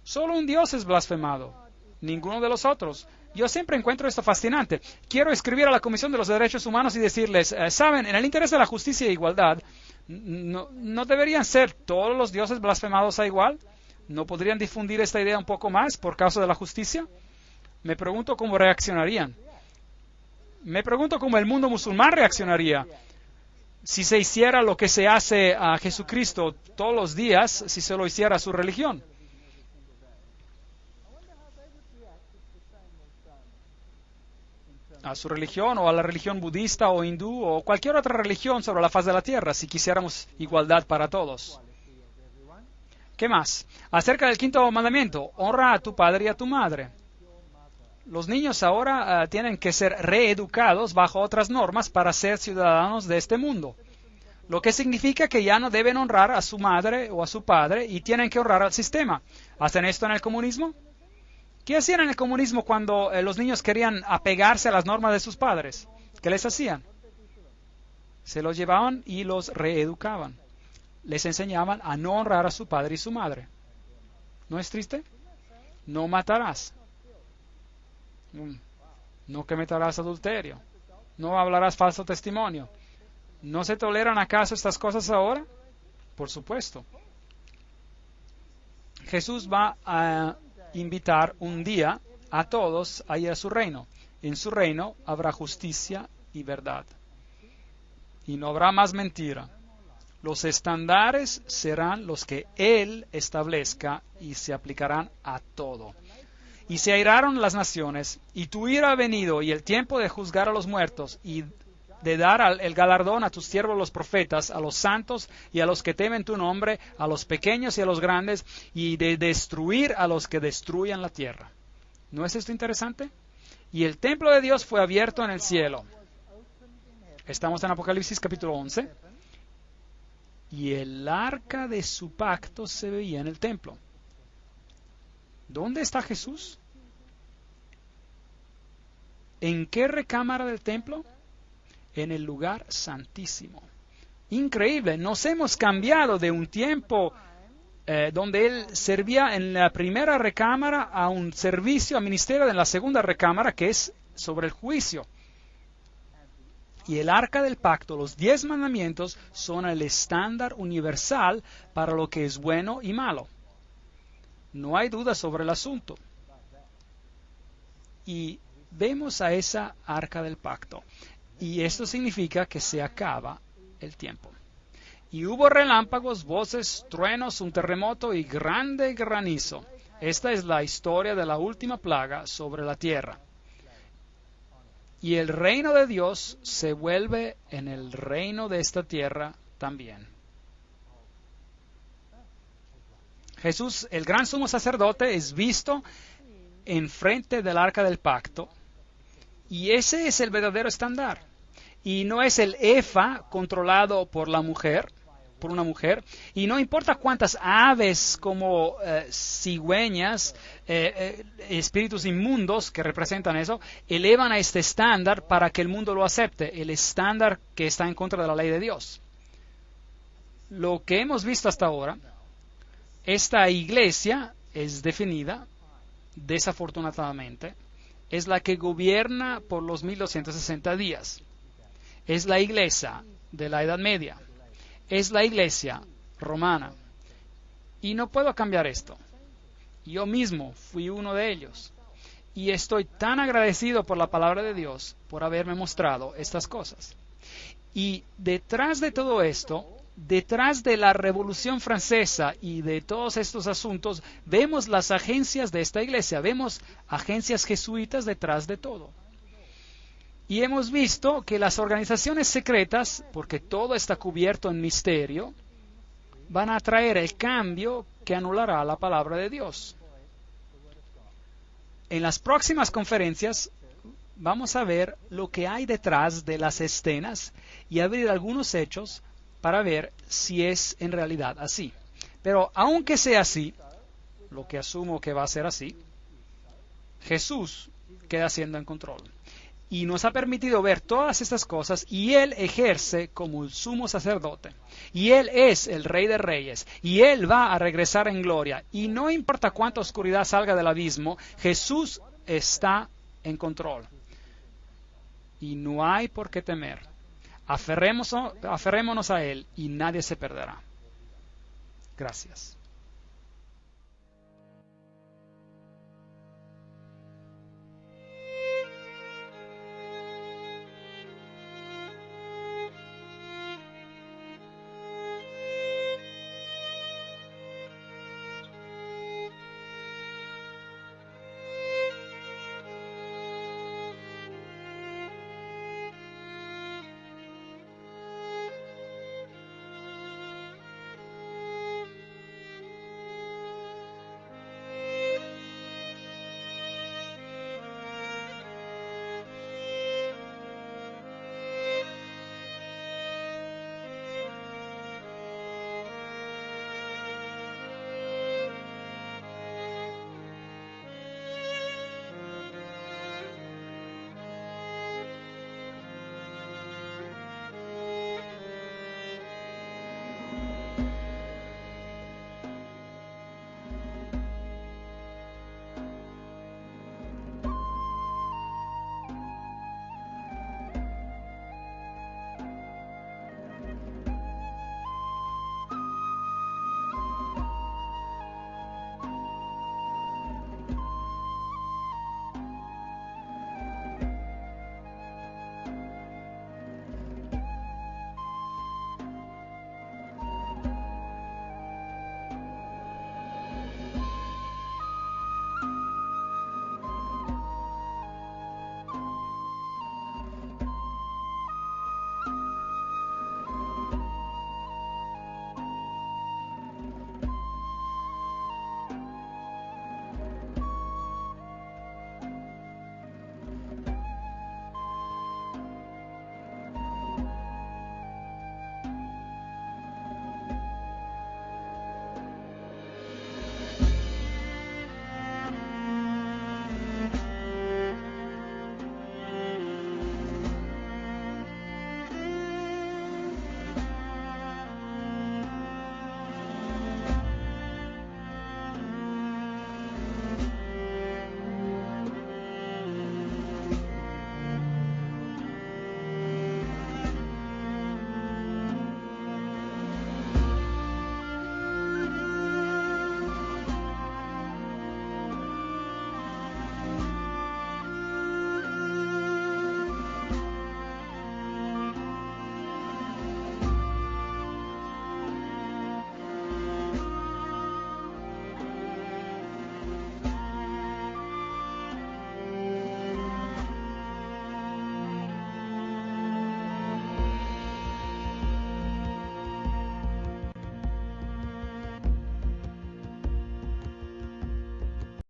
Solo un Dios es blasfemado, ninguno de los otros. Yo siempre encuentro esto fascinante. Quiero escribir a la Comisión de los Derechos Humanos y decirles, saben, en el interés de la justicia e igualdad, ¿No deberían ser todos los dioses blasfemados a igual? ¿No podrían difundir esta idea un poco más por causa de la justicia? Me pregunto cómo reaccionarían. Me pregunto cómo el mundo musulmán reaccionaría si se hiciera lo que se hace a Jesucristo todos los días, si se lo hiciera a su religión. A su religión o a la religión budista o hindú o cualquier otra religión sobre la faz de la tierra, si quisiéramos igualdad para todos. ¿Qué más? Acerca del quinto mandamiento, honra a tu padre y a tu madre. Los niños ahora tienen que ser reeducados bajo otras normas para ser ciudadanos de este mundo. Lo que significa que ya no deben honrar a su madre o a su padre y tienen que honrar al sistema. ¿Hacen esto en el comunismo? ¿Qué hacían en el comunismo cuando los niños querían apegarse a las normas de sus padres? ¿Qué les hacían? Se los llevaban y los reeducaban. Les enseñaban a no honrar a su padre y su madre. ¿No es triste? No matarás. No cometerás adulterio. No hablarás falso testimonio. ¿No se toleran acaso estas cosas ahora? Por supuesto. Jesús va a invitar un día a todos a ir a su reino. En su reino habrá justicia y verdad. Y no habrá más mentira. Los estándares serán los que Él establezca y se aplicarán a todo. Y se airaron las naciones, y tu ira ha venido, y el tiempo de juzgar a los muertos, y de dar el galardón a tus siervos los profetas, a los santos y a los que temen tu nombre, a los pequeños y a los grandes, y de destruir a los que destruyan la tierra. ¿No es esto interesante? Y el templo de Dios fue abierto en el cielo. Estamos en Apocalipsis capítulo 11. Y el arca de su pacto se veía en el templo. ¿Dónde está Jesús? ¿En qué recámara del templo? En el lugar santísimo. Increíble, nos hemos cambiado de un tiempo donde Él servía en la primera recámara a un servicio, a ministerio en la segunda recámara, que es sobre el juicio. Y el arca del pacto, los 10 mandamientos, son el estándar universal para lo que es bueno y malo. No hay duda sobre el asunto. Y vemos a esa arca del pacto. Y esto significa que se acaba el tiempo. Y hubo relámpagos, voces, truenos, un terremoto y grande granizo. Esta es la historia de la última plaga sobre la tierra. Y el reino de Dios se vuelve en el reino de esta tierra también. Jesús, el gran sumo sacerdote, es visto enfrente del arca del pacto. Y ese es el verdadero estándar. Y no es el efa controlado por la mujer, por una mujer. Y no importa cuántas aves como cigüeñas, espíritus inmundos que representan eso, elevan a este estándar para que el mundo lo acepte, el estándar que está en contra de la ley de Dios. Lo que hemos visto hasta ahora, esta iglesia es definida, desafortunadamente, es la que gobierna por los 1260 días. Es la iglesia de la Edad Media. Es la iglesia romana. Y no puedo cambiar esto. Yo mismo fui uno de ellos. Y estoy tan agradecido por la palabra de Dios por haberme mostrado estas cosas. Y detrás de todo esto, detrás de la Revolución Francesa y de todos estos asuntos, vemos las agencias de esta iglesia, vemos agencias jesuitas detrás de todo. Y hemos visto que las organizaciones secretas, porque todo está cubierto en misterio, van a traer el cambio que anulará la palabra de Dios. En las próximas conferencias vamos a ver lo que hay detrás de las escenas y abrir algunos hechos para ver si es en realidad así. Pero aunque sea así, lo que asumo que va a ser así, Jesús queda siendo en control. Y nos ha permitido ver todas estas cosas y Él ejerce como el sumo sacerdote. Y Él es el Rey de Reyes. Y Él va a regresar en gloria. Y no importa cuánta oscuridad salga del abismo, Jesús está en control. Y no hay por qué temer. Aferrémonos a Él y nadie se perderá. Gracias.